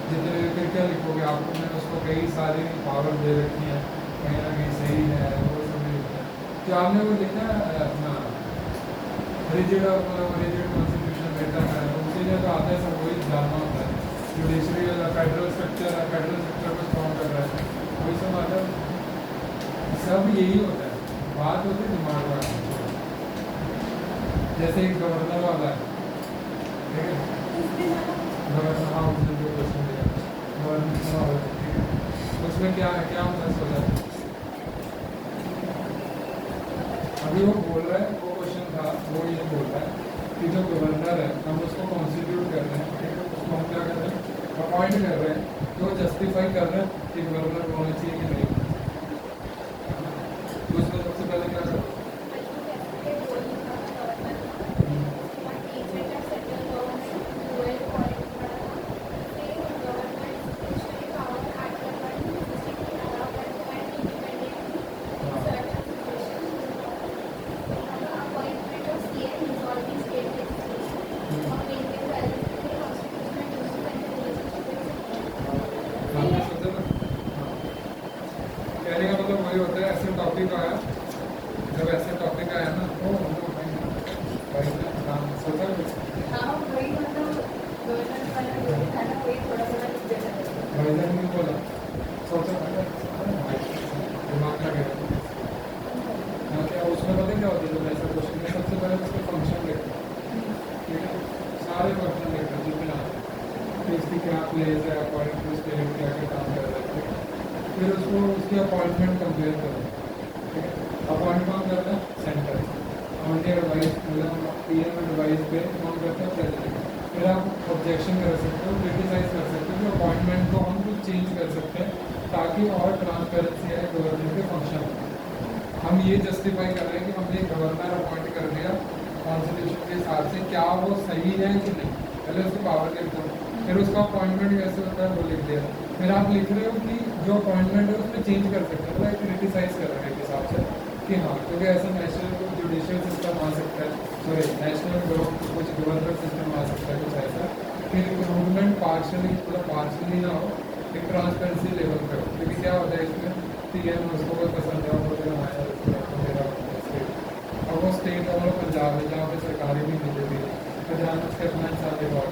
A: जितने, फिर क्या लिखोगे, आपको मैंने उसको कई सारी पावर दे रखी है, कहीं ना कहीं सही है वो सब नहीं लिखा है, तो आपने वो लिखा है अपना रिजिड कॉन्स्टिट्यूशन बेटर है, उसी ने तो आता है सब वही जानना होता है, जुडिशरी वाला फेडरल स्ट्रक्चर को स्ट्रॉन्ग कर रहा है, वही सब आता है, सब यही होता है, बात होती है दिमाग वाली, जैसे एक गवर्नर वाला है, ठीक है, गवर्नर, हाँ उसने जो क्वेश्चन दिया गवर्नर वाला, ठीक है, उसमें क्या है, क्या होता है सोचा, अभी वो बोल रहा है, वो क्वेश्चन था, वो ये बोल रहा है कि जो गवर्नर है हम उसको कॉन्स्टिट्यूट कर रहे हैं, ठीक है, उसको हम क्या कर रहे हैं अपॉइंट कर रहे हैं तो जस्टिफाई कर रहे हैं कि गवर्नर होना चाहिए कि नहीं। तो उसमें सबसे पहले क्या करो? आपने सोचा था? हाँ। कहने का मतलब वही होता है, ऐसे टॉपिक आया, जब ऐसे टॉपिक आया ना तो हम लोग भाई हाँ सोचा कुछ भाईजान ने बोला सोचा था दिमाग लगे हाँ क्या उसमें पता है क्या होता है जब ऐसा क्वेश्चन में सबसे पहले उसके फंक्शन देखते हैं, ठीक है, सारे फंक्शन देखते हैं जितने आते हैं कि इसकी क्या प्लेस है, अकॉर्डिंग टू स्टेट क्या क्या काम कर रहे हैं, फिर उसको उसकी अपॉइंटमेंट कंपेयर करो, ठीक है। अपॉइंट कौन करता है? सेंटर। ऑन एडवाइस मतलब पीएम एडवाइस पे कौन करता है? प्रेसिडेंट। फिर आप ऑब्जेक्शन कर सकते हो, क्रिटिसाइज कर सकते हो कि अपॉइंटमेंट को हम कुछ चेंज कर सकते हैं ताकि और ट्रांसपेरेंसी आए गवर्नमेंट के फंक्शन में। हम ये जस्टिफाई कर रहे हैं कि हमने गवर्नर अपॉइंट कर दिया कॉन्स्टिट्यूशन के हिसाब से, क्या वो सही है कि नहीं, पहले उसकी पावर लिख दो, फिर उसका अपॉइंटमेंट कैसे होता है वो लिख दिया, फिर आप लिख रहे हो कि जो अपॉइंटमेंट है उसमें चेंज कर सकते हैं, मतलब क्रिटिसाइज कर रहे हैं एक हिसाब से कि हाँ क्योंकि ऐसा नेशनल जुडिशियल सिस्टम आ सकता है, सॉरी नेशनल कुछ गवर्नर सिस्टम आ सकता है कुछ ऐसा कि रिक्रूटमेंट पार्शली मतलब पार्शली ना हो, एक ट्रांसपेरेंसी लेवल पे हो, क्योंकि क्या होता है इसमें पीएम उसको कोई पसंद है और बोलेगा हाँ मेरा स्टेट, और वो स्टेट और पंजाब है जहाँ पे सरकारी भी नहीं देती तो जहाँ उसके अपना इंसान रिकॉर्ड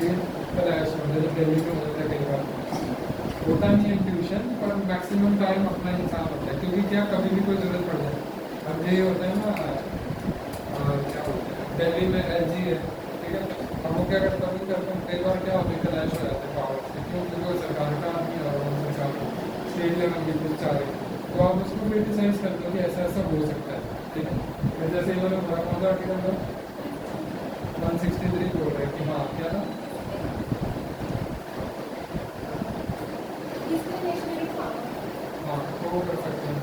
A: ये क्लैश होता है, जब दिल्ली में होता है कई बार होता नहीं है ट्यूशन, पर मैक्सिमम टाइम अपना इंसान होता है, क्योंकि क्या कभी भी कोई जरूरत पड़ जाए। अब ये होता है ना क्या बोलते हैं दिल्ली में एलजी है, ठीक है, अब वो क्या करता है कई बार क्या होता है क्लैश हो जाता है पावर से, क्यों? क्योंकि वो सरकार का आदमी और वो सरकार स्टेट लेवल की कुछ चाह रही, तो आप उसको क्रिटिसाइज करते हो कि ऐसा ऐसा हो सकता है, ठीक है। फिर जैसे इन्होंने बड़ा कौन सा आर्टिकल था 163 बोल रहे हैं कि हाँ क्या ना हाँ तो वो कर सकते हैं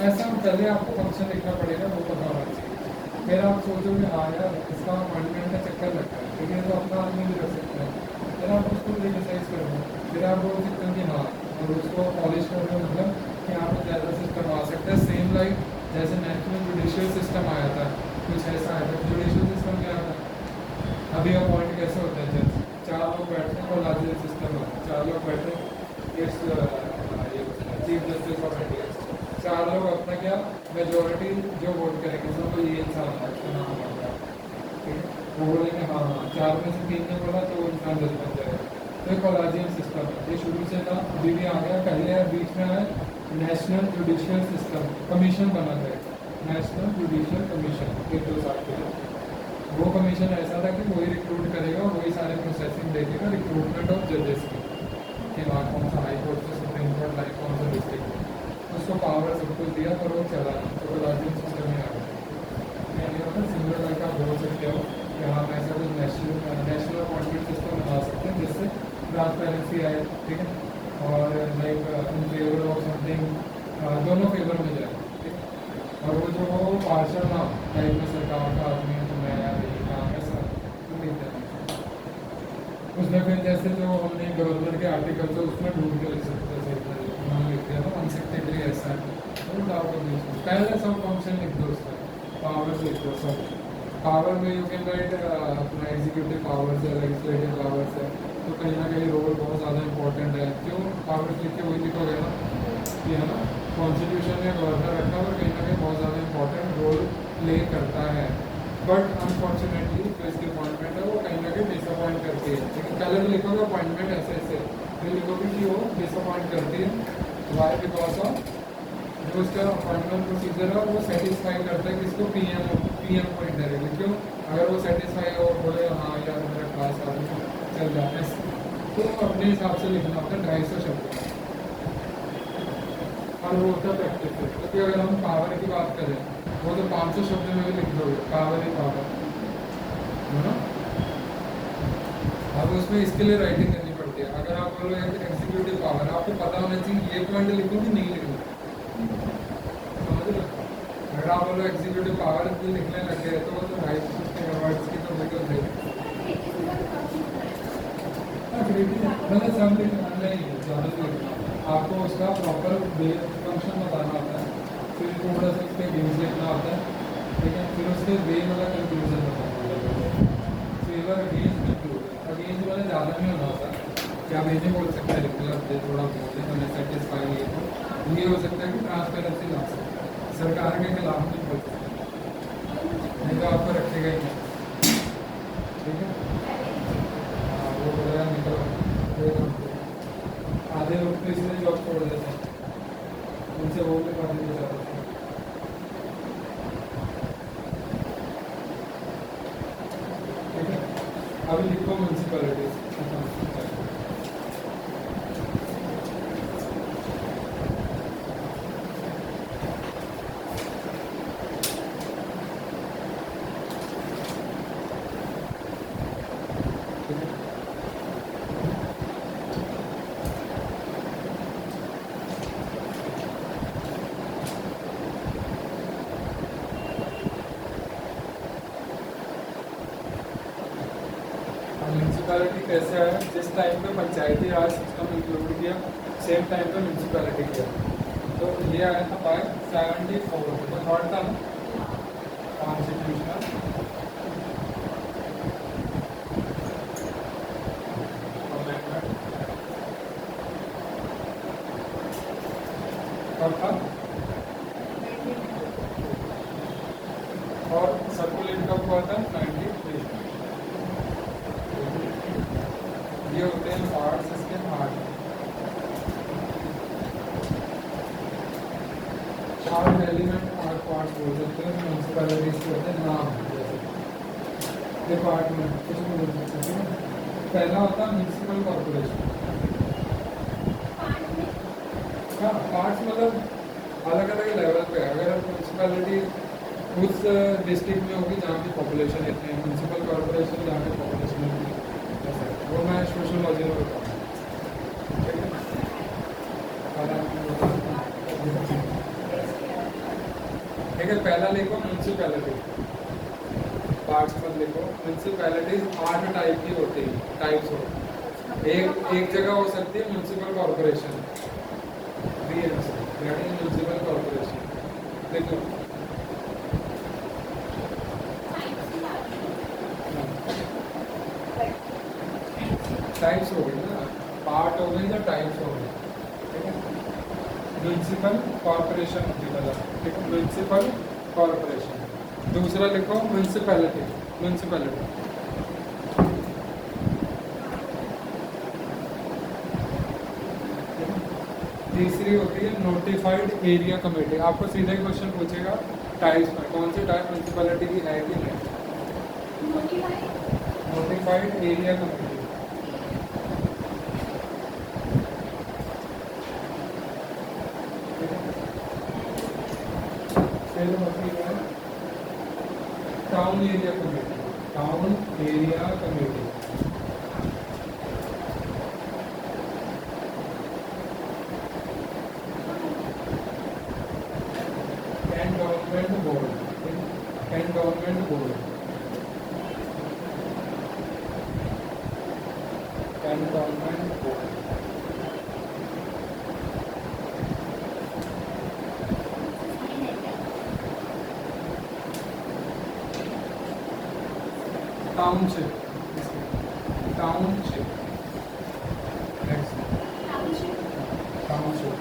A: ऐसा। पहले आपको फंक्शन लिखना पड़ेगा, वो पता होना चाहिए, फिर आप सोचोगे हाँ यार इसका अपॉइंटमेंट का चक्कर लगता है, लेकिन तो अपना आदमी भी रख सकते हैं, फिर आप उसको क्रिटिसाइज करोगे, फिर आप बोल सकते हो कि हाँ और उसको पॉलिश करोगे, मतलब कि यहाँ पर ज़्यादा सिस्टम आ सकता है, सेम लाइक जैसे नेशनल जुडिशियल सिस्टम आया था, कुछ ऐसा आया था। जुडिशियल सिस्टम क्या था? अभी अपॉइंट कैसे होता है? जज 4 लोग बैठते हैं, कोलाजियल सिस्टम है, 4 लोग बैठे it's chief justice of India, 4 लोग अपना क्या मेजोरिटी जो वोट करेंगे तो ये इंसान है उसका नाम होगा, ठीक है, वो बोलेंगे हाँ हाँ 4 में से 3 ने बोला तो वो इंसान जज बन जाएगा। तो एक कोलाजियल सिस्टम है, ये शुरू से था, अभी भी आ गया, पहले बीच में आया नेशनल जुडिशियल सिस्टम कमीशन बना था, नेशनल जुडिशियल कमीशन 1-2 साल पहले। वो कमीशन ऐसा था कि वही रिक्रूट करेगा, वही सारे प्रोसेसिंग देखेगा रिक्रूटमेंट ऑफ जजेस की, कि वहाँ कौन सा हाई कोर्ट से सुप्रीम कोर्ट लाइन कौन सा डिस्ट्रिक्ट, उसको पावर सब कुछ दिया पर वो चला नहीं, तो कोलाजियल सिस्टम में आ गया। यानी होता सिंगल लाइक आप बोल सकते हो कि हाँ ऐसा कुछ नेशनल अपॉइंटमेंट सिस्टम बना सकते हैं जिससे ट्रांसपेरेंसी आए, ठीक है, और like in favour of something दोनों फेवर में जाए, ठीक है, और वो जो वो पार्शल ना लाइक में सरकार का आदमी है तो मैं यार ये काम ऐसा तो नहीं देना। उसमें फिर जैसे जो हमने गवर्नर के आर्टिकल थे उसमें ढूंढ के लिख सकते थे, उन्होंने लिख दिया था 163 ऐसा है, तो डाउट पहले सब फंक्शन लिख दो, उसका पावर्स लिख दो सब, पावर में यू कैन राइट अपना एग्जीक्यूटिव पावर्स है, लेजिस्लेटिव पावर्स है, तो कहीं ना कहीं रोल बहुत ज़्यादा इंपॉर्टेंट है, क्यों पावर्स लिख के वही लिखोगे ना कि है ना कॉन्स्टिट्यूशन में गवर्नर रखा हुआ कहीं ना कहीं बहुत ज़्यादा इंपॉर्टेंट रोल प्ले करता है, बट अनफॉर्चुनेटली जो इसकी अपॉइंटमेंट है वो कहीं ना कहीं डिसअपॉइंट करती है, लेकिन पहले भी लिखोगे अपॉइंटमेंट ऐसे ऐसे, फिर लिखोगे कि वो डिसअपॉइंट करती है, वाई बिकॉज ऑफ जो उसका अपॉइंटमेंट प्रोसीजर है वो सेटिस्फाई करता है किसको? पीएम को इंडायरेक्टली, क्यों? अगर वो सेटिस्फाई और बोले हाँ यार मेरा क्लास आदमी चल जाता है, तो अपने हिसाब से लिखना होता है 250 शब्द, और वो होता है प्रैक्टिस, क्योंकि अगर हम पावर की बात करें वो तो 500 शब्द में भी लिख दोगे, पावर ही पावर है ना। अब उसमें इसके लिए राइटिंग करनी पड़ती बोलो एग्जीक्यूटिव पावर, आपको पता होना चाहिए ये पॉइंट लिखूँ कि नहीं लिखूँ, समझ लो। अगर आप बोलो एग्जीक्यूटिव पावर भी लिखने लग गए तो वो तो राइट वर्ड्स की तो बिल्कुल नहीं। मतलब सब लिखना नहीं, ज़्यादा नहीं लिखना, आपको उसका प्रॉपर फंक्शन बताना होता है, फिर थोड़ा सा उसके गेम्स लिखना होता है, ठीक है, फिर उसके वे मतलब कंक्लूजन बताना होता है, फेवर अगेंस्ट कंक्लूजन, अगेंस्ट वाले ज़्यादा नहीं होना होता, क्या आप ये नहीं बोल सकते मतलब ये थोड़ा बोलते हमें सेटिस्फाई है, तो ये हो सकता है कि ट्रांसपेरेंसी ला सकते हैं, सरकार के खिलाफ नहीं बोल सकते, नहीं तो आपको रखेगा ही नहीं, ठीक है। हाँ, वो बोला निकलो, आधे लोग तो इसलिए जॉब छोड़ देते हैं, उनसे वो भी बात नहीं जाता है, ठीक है। अभी लिखो म्यूनसिपैलिटीज, म्यूनसिपैलिटी कैसे आया, जिस टाइम पे पंचायती राज सिस्टम इंक्लूड किया सेम टाइम पे म्यूनसिपैलिटी किया, तो ये आया था बाय 74, तो थर्ड था ना कॉन्स्टिट्यूशनल अमेंडमेंट, कब था, और सर्कुलेट कब हुआ था 93। ये होते हैं पार्ट्स इसके 8 एलिमेंट 8 पार्ट्स बोल सकते हैं म्यूनसिपैलिटीज के होते हैं नाम, जैसे डिपार्टमेंट कुछ भी बोल सकते हैं। पहला होता है म्यूनसिपल कॉर्पोरेशन, हाँ पार्ट्स मतलब अलग अलग लेवल पे, अगर म्यूनसिपैलिटी उस डिस्ट्रिक्ट में होगी जहाँ की पॉपुलेशन इतनी है, म्यूनसिपल कॉर्पोरेशन जहाँ की पॉपुलेशन इतनी है, वो मैं सोशोलॉजी में बताऊँ, ठीक है। ठीक है, पहला लिखो म्यूनसिपैलिटी, पार्ट्स मत लिखो, म्यूनसिपैलिटीज 8 टाइप की होती है, टाइप्स होती है, एक जगह हो सकती है म्यूनसिपल कॉर्पोरेशन, म्यूनसिपल कॉर्पोरेशन देखो, टाइप्स हो गई ना, पार्ट हो गई या टाइप्स हो गई, ठीक है। म्यूनसिपल कॉर्पोरेशन होती है, ठीक है, म्यूनसिपल कॉर्पोरेशन। दूसरा लिखो म्यूनसिपैलिटी, म्यूनसिपैलिटी। तीसरी होती है नोटिफाइड एरिया कमेटी, आपको सीधा ही क्वेश्चन पूछेगा टाइप्स में, कौन सी टाइप म्यूनसिपैलिटी की है कि नहीं, नोटिफाइड एरिया कमेटी। फिर होती है town area committee, town area committee. Cantonment board, cantonment board, cantonment board. Township, township, next township.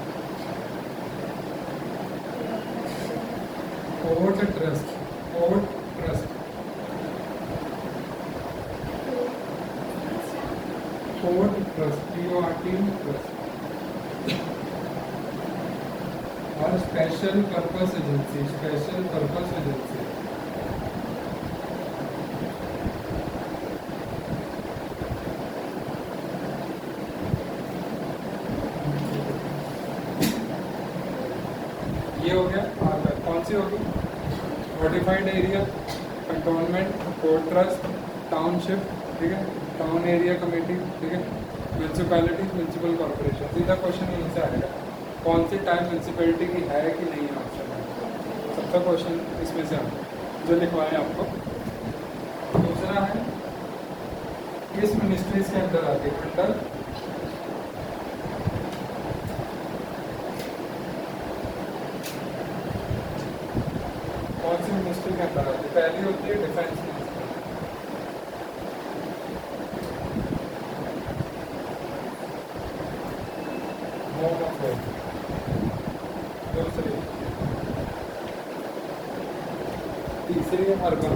A: Port trust, port trust, port trust, PORT trust. और special purpose agency, special purpose agency, ये हो गया। कौन सी होगी, notified area, cantonment, port trust, township, ठीक है, town area committee, ठीक है। म्यूनसिपैलिटी म्यूनसिपल कॉर्पोरेशन, सीधा क्वेश्चन यहीं से आएगा कौन सी टाइप म्यूनसिपैलिटी की है कि नहीं है ऑप्शन में, सबका क्वेश्चन इसमें से आता जो लिखवाएं आपको। दूसरा है किस मिनिस्ट्रीज के अंदर आती है, अंडर कौन सी मिनिस्ट्री के अंदर आती है। पहली होती है डिफेंस मिनिस्ट्री, होम अफेयर। दूसरी तीसरी है अर्बन,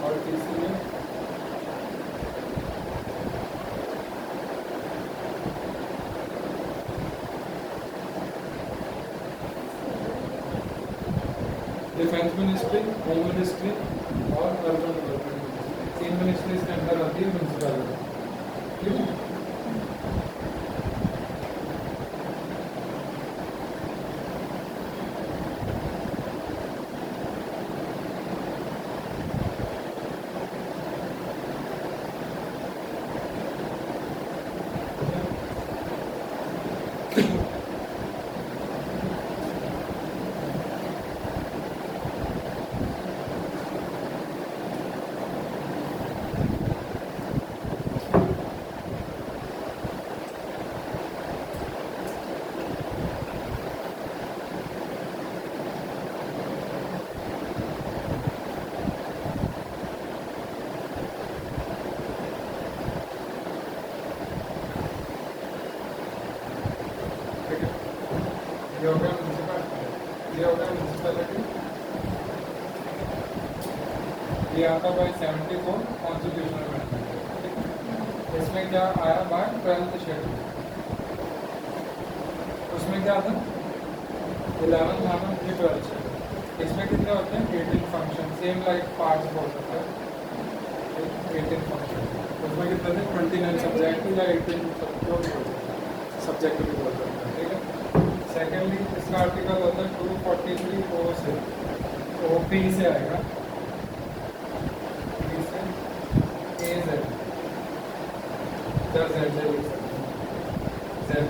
A: और तीसरी है डिफेंस मिनिस्ट्री, होम मिनिस्ट्री और अर्बन डेवलपमेंट। 3 मिनिस्ट्रीज के अंदर आती है म्यूनसिपैलिटी, ठीक है। ये हो गया म्यूनसिपैलिटी, ये हो गया म्यूनसिपैलिटी। ये आता बाय 74 कॉन्स्टिट्यूशनल अमेंडमेंट। इसमें क्या आया बाय 12th शेड्यूल, उसमें क्या था 11th था ना, ये 12th शेड्यूल। इसमें कितने होते हैं 18 फंक्शन, सेम लाइक पार्ट्स बोल सकते हैं 18 फंक्शन। उसमें कितने थे 29 सब्जेक्ट या 18 सब्जेक्ट भी बोल सकते हैं, ठीक है। सेकेंडली इसका आर्टिकल होता है 243 ओ से, ओ पी से आएगा, पी से ए जेड, जेड जेड लिख सकते हैं, जेड,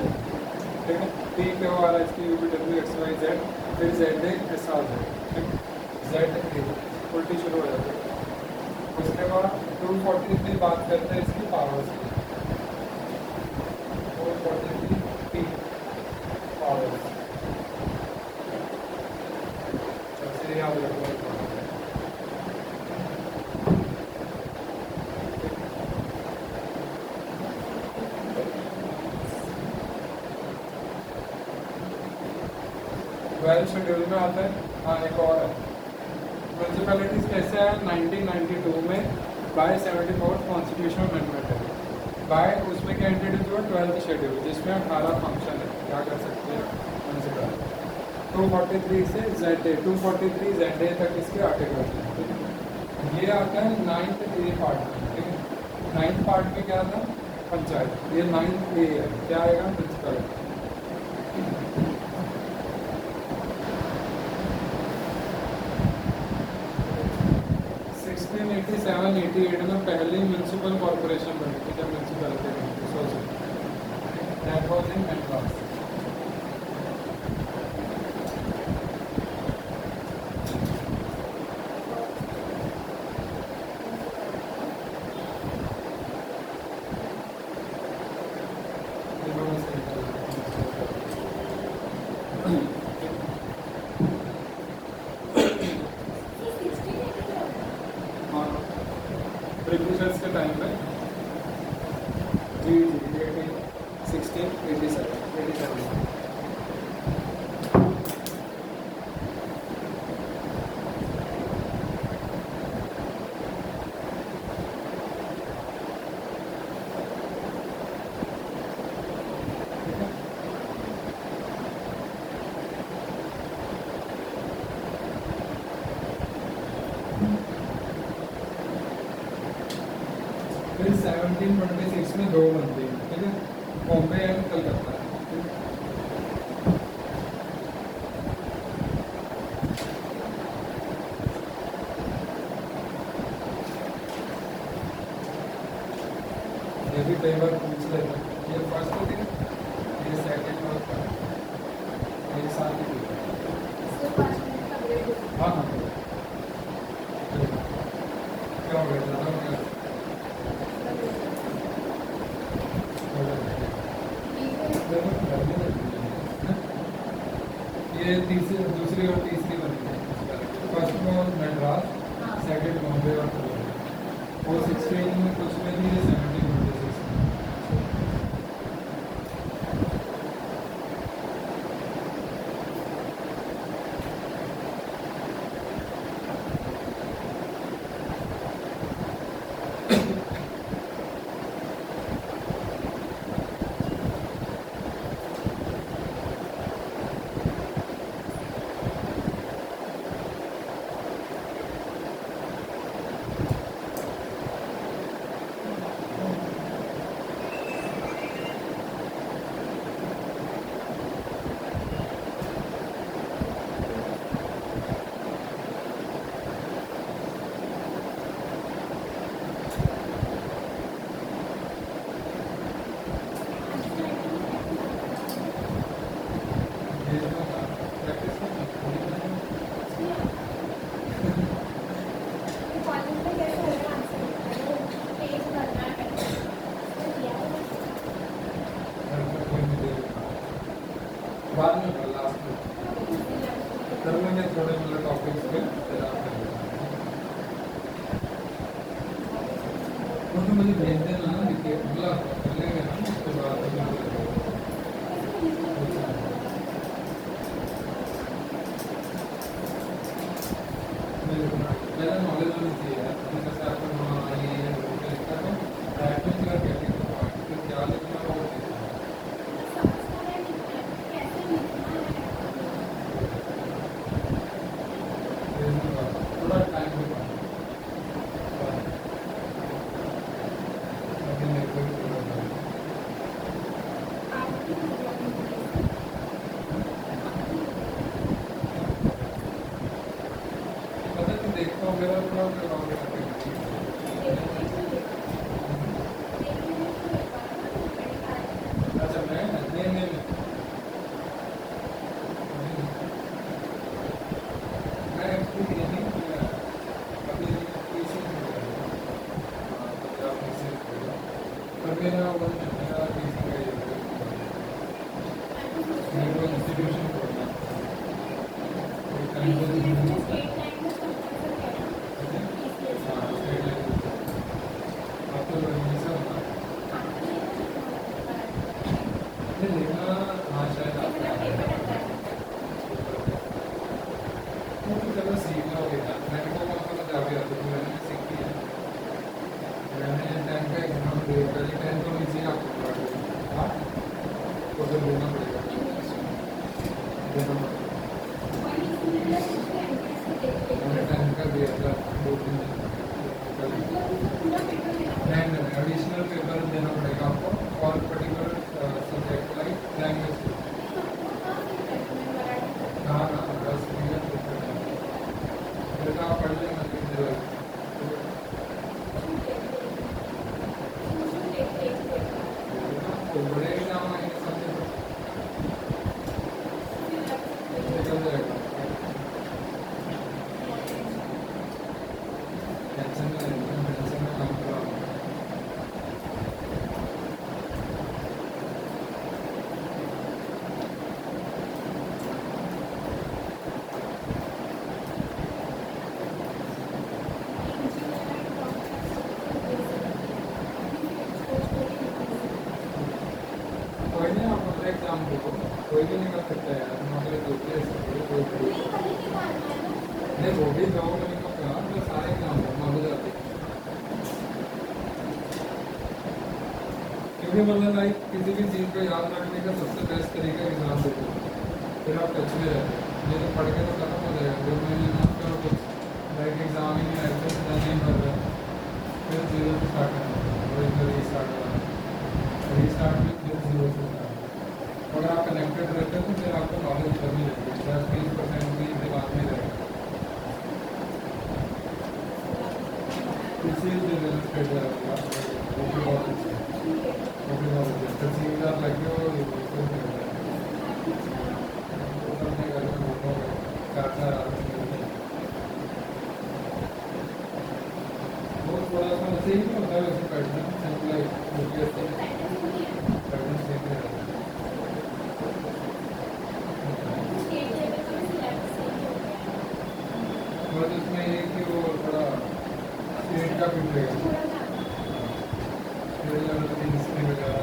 A: ठीक है। पी पे हो आ रहा है इसकी U B W X Y Z, फिर Z A S R Z, Z A उल्टी शुरू हो जाती है। उसके बाद 243 बात करते हैं इसकी पावर्स की, 243 पी पावर्स, सबसे याद रखो। ट्वेल्थ शेड्यूल में आता है, हाँ एक और है म्यूनसिपैलिटीज कैसे है 1992 में बाय 74th कॉन्स्टिट्यूशनल अमेंडमेंट है। बाय उसमें क्या इंट्रोड्यूस हुआ 12th शेड्यूल, जिसमें 18 फंक्शन है, क्या कर सकते हैं म्यूनसिपैलिटी। 243 से जेड ए, 243 जेड ए तक इसके आर्टिकल हैं। ये आता है 9th ए पार्ट में, ठीक है। 9th पार्ट में क्या था पंचायत, ये 9th ए है, क्या आएगा म्यूनसिपैलिटी। 1687-88 में पहली म्यूनसिपल कॉर्पोरेशन बनी थी, जब म्यूनसिपैलिटी बनी थी, सोचो that was in Madras. Britishers के टाइम में जी जी 1687। फिर 1726 में 2 बनते हैं, ठीक है, बॉम्बे एंड कलकत्ता, ठीक है? कई बार पूछ लेते हैं ये फर्स्ट हो गया, ये सेकंड और थर्ड एक साथ ही दिया।
B: इसमें 5 मिनट का ब्रेक होता
A: हाँ हाँ क्या हो गया, ज़्यादा हो गया? ये तीसरी दूसरी और तीसरी बनी है। फर्स्ट में नटराज, सेकंड बॉम्बे और वो 16 में कुछ में थी, ये 17 में थी। बाद में लास्ट में करूँगे थोड़े मतलब टॉपिक्स पे फिर आप वो तो मुझे भेज देना ना, देखिए मतलब मिलेंगे ना उसके बाद मेरा नॉलेज होनी चाहिए यार, जैसे आपको हाँ ये लिखता तो प्रैक्टिस करके फिर क्या लिखना है वो देखना। थोड़ा टाइम होगा अभी मेरे को भी थोड़ा पता नहीं देखता हूँ मेरा थोड़ा अच्छा मैं नहीं मैं एक्चुअली ये नहीं किया अभी ट्यूशन पंजाब में से पर मेरा वो मेरा टीचिंग का ये मेरे को इंस्टीट्यूशन पढ़ना आपको हमेशा लिखना हाँ शायद आपका चलो सीखना होगा। मैंने को कौन सा पंजाबी आती थी, मैंने सीखी है। मैंने 10 का एग्जाम दिया, पहले 10 तो नहीं चाहिए आपको, हाँ तो फिर देना पड़ेगा, देना पड़ेगा। मैंने 10 का दिया था 2-3 दिन नहीं एडिशनल पेपर देना पड़ेगा आपको और पर्टिकुलर सब्जेक्ट लाइक लैंग्वेज। हाँ हाँ बस फिर आप पढ़ लेना फिर तो बड़े एग्जाम आएंगे समझे निकल जाएगा। टेंशन में काम करा कोई नहीं, आप अपना एग्जाम दो, कोई भी नहीं कर सकता यार, नौकरी होती है कोई नहीं वो भी दो नहीं तो क्या तो सारे एग्जाम दो नॉलेज आती है। क्योंकि मतलब लाइक किसी भी चीज़ को याद रखने का सबसे बेस्ट तरीका एग्जाम देते हैं, फिर आप टच में रहते हैं। ये तो पढ़ के तो खत्म हो जाएगा, 2 महीने में आपका कुछ लाइक एग्जाम ही नहीं आएगा तो नहीं भर रहा है, फिर 0 से स्टार्ट करना और इधर रीस्टार्ट में फिर 0 से स्टार्ट। अगर आप कनेक्टेड रहते हैं तो फिर आपको नॉलेज कमी रहती है, 10-20% भी दिमाग में रहेगा। इसी रिलेटेड वो भी बहुत अच्छा है। सेम ही होता है वैसे पैटर्न सेम लाइक यूपीएस का
B: पैटर्न नहीं है
A: पैटर्न सेम ही रहता
B: स्टेट लेवल का भी सिलेबस सही हो गया है
A: है बस उसमें ये कि वो थोड़ा स्टेट का फिट रहेगा
B: थोड़ा ज़्यादा
A: स्टेट लेवल पे हिस्ट्री वगैरह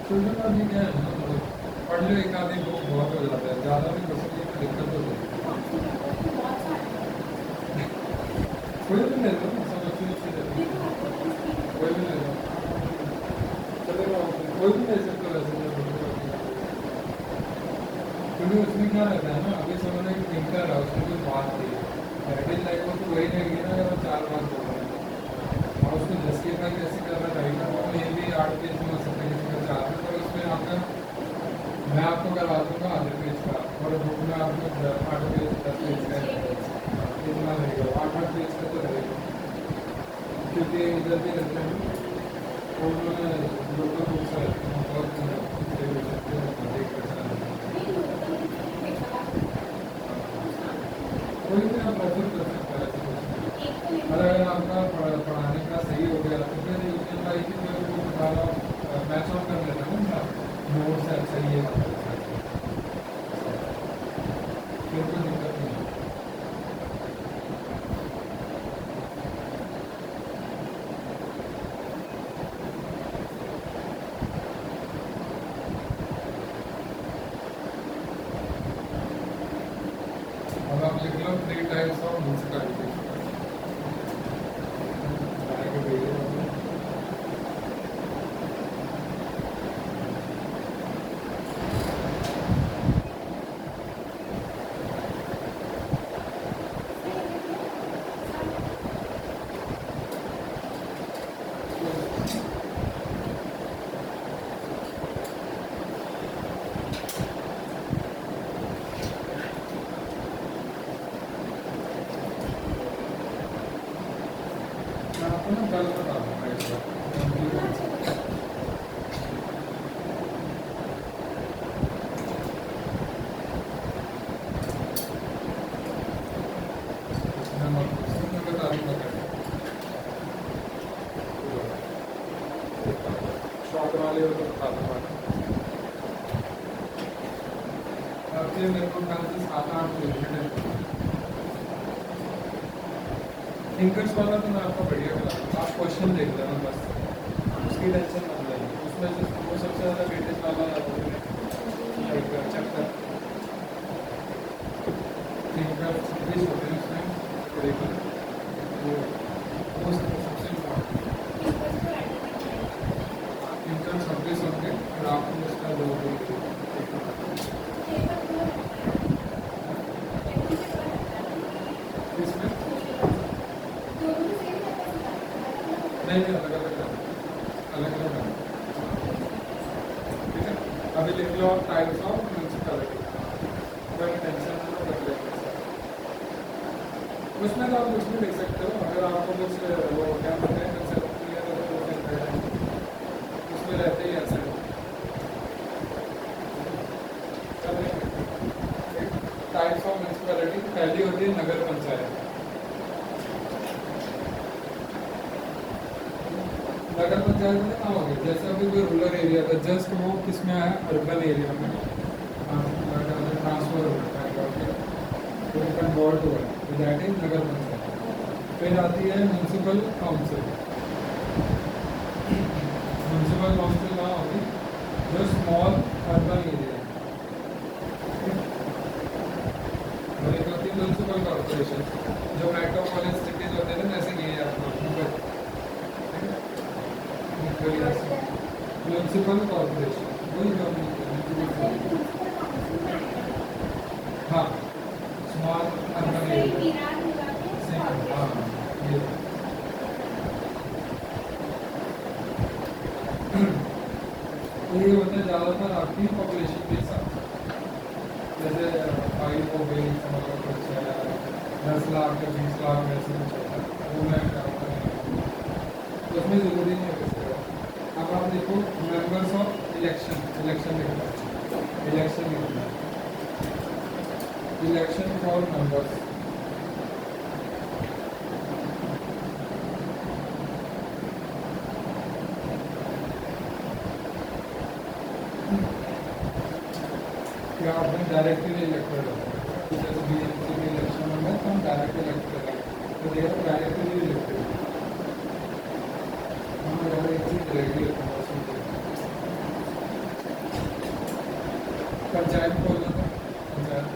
A: सोशल क्या है ना मतलब पढ़ लो एक आधी बुक बहुत हो जाता है ज़्यादा भी क्वेश्चन में दिक्कत हो जाती है कोई भी ले लो सब अच्छी अच्छी रहती है कोई भी ले लो चलेगा कोई भी ले सकते हो वैसे क्योंकि उसमें क्या रहता है ना अभी समझ कि थिंकर है उसमें कोई बात थी हेरिटेज लाइफ में तो वही रहेगी ना अगर वो 4 बात बोल रहे हैं और उसको जस्टिफाई कैसे करना रहेगा तो ये भी 8 पेज में हो सकता है किसी का 4 में पर उसमें आपका मैं आपको करवा दूंगा आधे पेज का और बुक में आपको 8 पेज 10 पेज का इतना रहेगा 8 पेज का तो रहेगा क्योंकि इधर भी रहते हैं और लोकल बुक्स है बहुत देख सकते कोई भी आप रेफर कर सकते हैं और अगर आपका पढ़ाने का सही हो गया तो फिर यूनियन भाई की कोई बुक उठाना मैच ऑन कर लेना ना नोट्स है सही है फिर कोई दिक्कत नहीं है अब आप लिख लो 3 टाइप्स ऑफ म्यूनिसिपैलिटी मैं आपको ना कल बता दूंगा इस बार मैं बता दूंगा शॉर्ट वाले हो तो बता दूंगा आपके मेरे को कल से 7-8 रिलेटेड है थिंकर्स वाला तो मैं आपको बढ़िया बता दूंगा आप क्वेश्चन देख लेना बस उसकी टेंशन मत लेना उसमें से वो सबसे ज़्यादा वेटेज वाला एक चैप्टर थिंकर 26 होते हैं उसमें करिकुलम वो सबसे इम्पोर्टेंट थिंकर 26 होंगे और आपको उसका जो इसमें नहीं अलग अलग ठीक है अभी लिख लो टाइप्स ऑफ म्यूनिसिपैलिटी कोई टेंशन ना कर लेंगे उसमें तो आप कुछ भी लिख सकते हो अगर आपको कुछ वो क्या बोलते हैं कंसेप्ट क्लियर है तो उसमें रहते ही ऐसे टाइप्स ऑफ म्यूनिसिपैलिटी पहली होती है नगर पंचायत नगर पंचायत में कहाँ हो गया जैसे अभी कोई रूरल एरिया था जस्ट वो किस में आया अर्बन एरिया में ट्रांसफर हो गया तो कन्वर्ट हुआ तो दैट इज नगर पंचायत फिर आती है म्यूनसिपल काउंसिल म्यूनसिपल काउंसिल कहाँ होगी जो स्मॉल अर्बन एरिया और एक होती है म्यूनसिपल कॉर्पोरेशन जो मेट्रोपॉलिस सिटीज होते हैं जैसे म्यूनसिपल कॉर्पोरेशन वही जो हमने किया हाँ स्मॉल अर्बन एरिया हाँ ये ये होता है ज़्यादातर आपकी पॉपुलेशन के हिसाब से जैसे 5 हो गई मतलब कुछ 10 लाख या 20 लाख ऐसे कुछ होता है वो मैं कराता नहीं तो उसमें ज़रूरी नहीं है वैसे अब आप देखो मेंबर्स ऑफ इलेक्शन इलेक्शन लिखना इलेक्शन लिखना इलेक्शन फॉर मेंबर्स क्या आपने डायरेक्टली इलेक्टेड होता है जैसे बीएमसी के इलेक्शन में तो हम डायरेक्ट इलेक्टेड है तो देखो डायरेक्टली इलेक्टेड हम अगर एक चीज डायरेक्टली पंचायत बोलना था पंचायत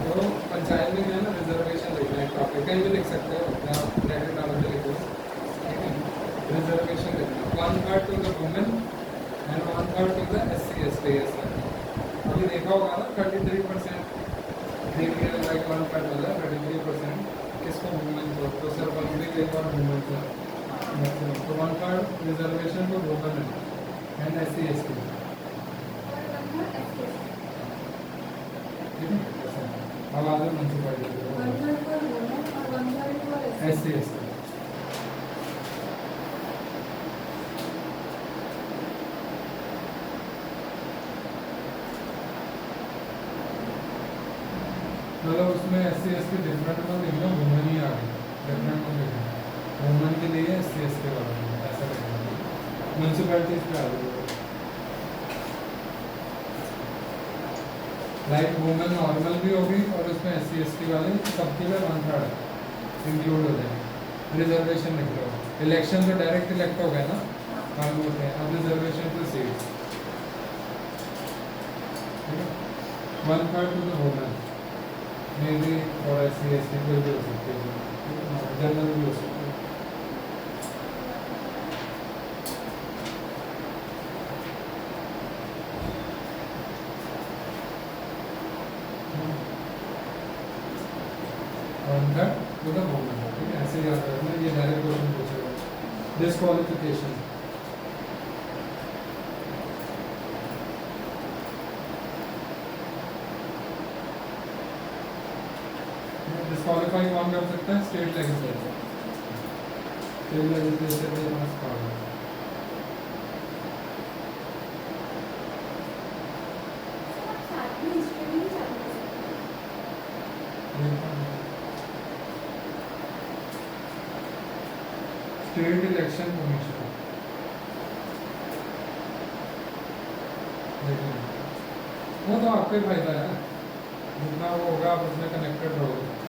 A: तो पंचायत में क्या है ना रिजर्वेशन लिखना है टॉपिक कहीं भी लिख सकते हो या ब्रैकेट डाल के लिखो रिजर्वेशन लिखना 1/3 to the women and 1/3 to the SC ST अभी देखा होगा ना 33% देखिए लाइक 1/3 वाला 33% किसको वुमेन को तो सिर्फ ओनली एक बार वुमेन को मैक्सिमम तो 1/3 रिजर्वेशन को वुमेन एंड SC ST ठीक है अब आगे म्यूनसिपैलिटी SC ST मतलब उसमें SC ST डिफरेंट में लिखना वुमेन ही आ गई डिफरेंट में लिखना वुमेन के लिए SC ST वाला ऐसा लिखना म्यूनसिपैलिटीज पे आ गई लाइक वुमेन नॉर्मल भी होगी और उसमें SC ST वाले सबके लिए 1/3 इंक्लूड हो जाएंगे रिजर्वेशन लिख लो इलेक्शन तो डायरेक्ट इलेक्ट हो गए ना मालूम होते हैं अब reservation to seat 1/3 to the women may be और SC ST कोई भी हो सकती है जनरल भी हो सकती है टू द वुमेन ठीक है ऐसे याद रखना ये डायरेक्ट क्वेश्चन पूछेगा डिस्क्वालिफिकेशन डिस्क्वालीफाई कौन कर सकता है स्टेट लेजिस्लेचर के पास पावर स्टेट इलेक्शन कमीशन वो तो आपका ही फायदा है जितना वो होगा आप उसमें कनेक्टेड रहोगे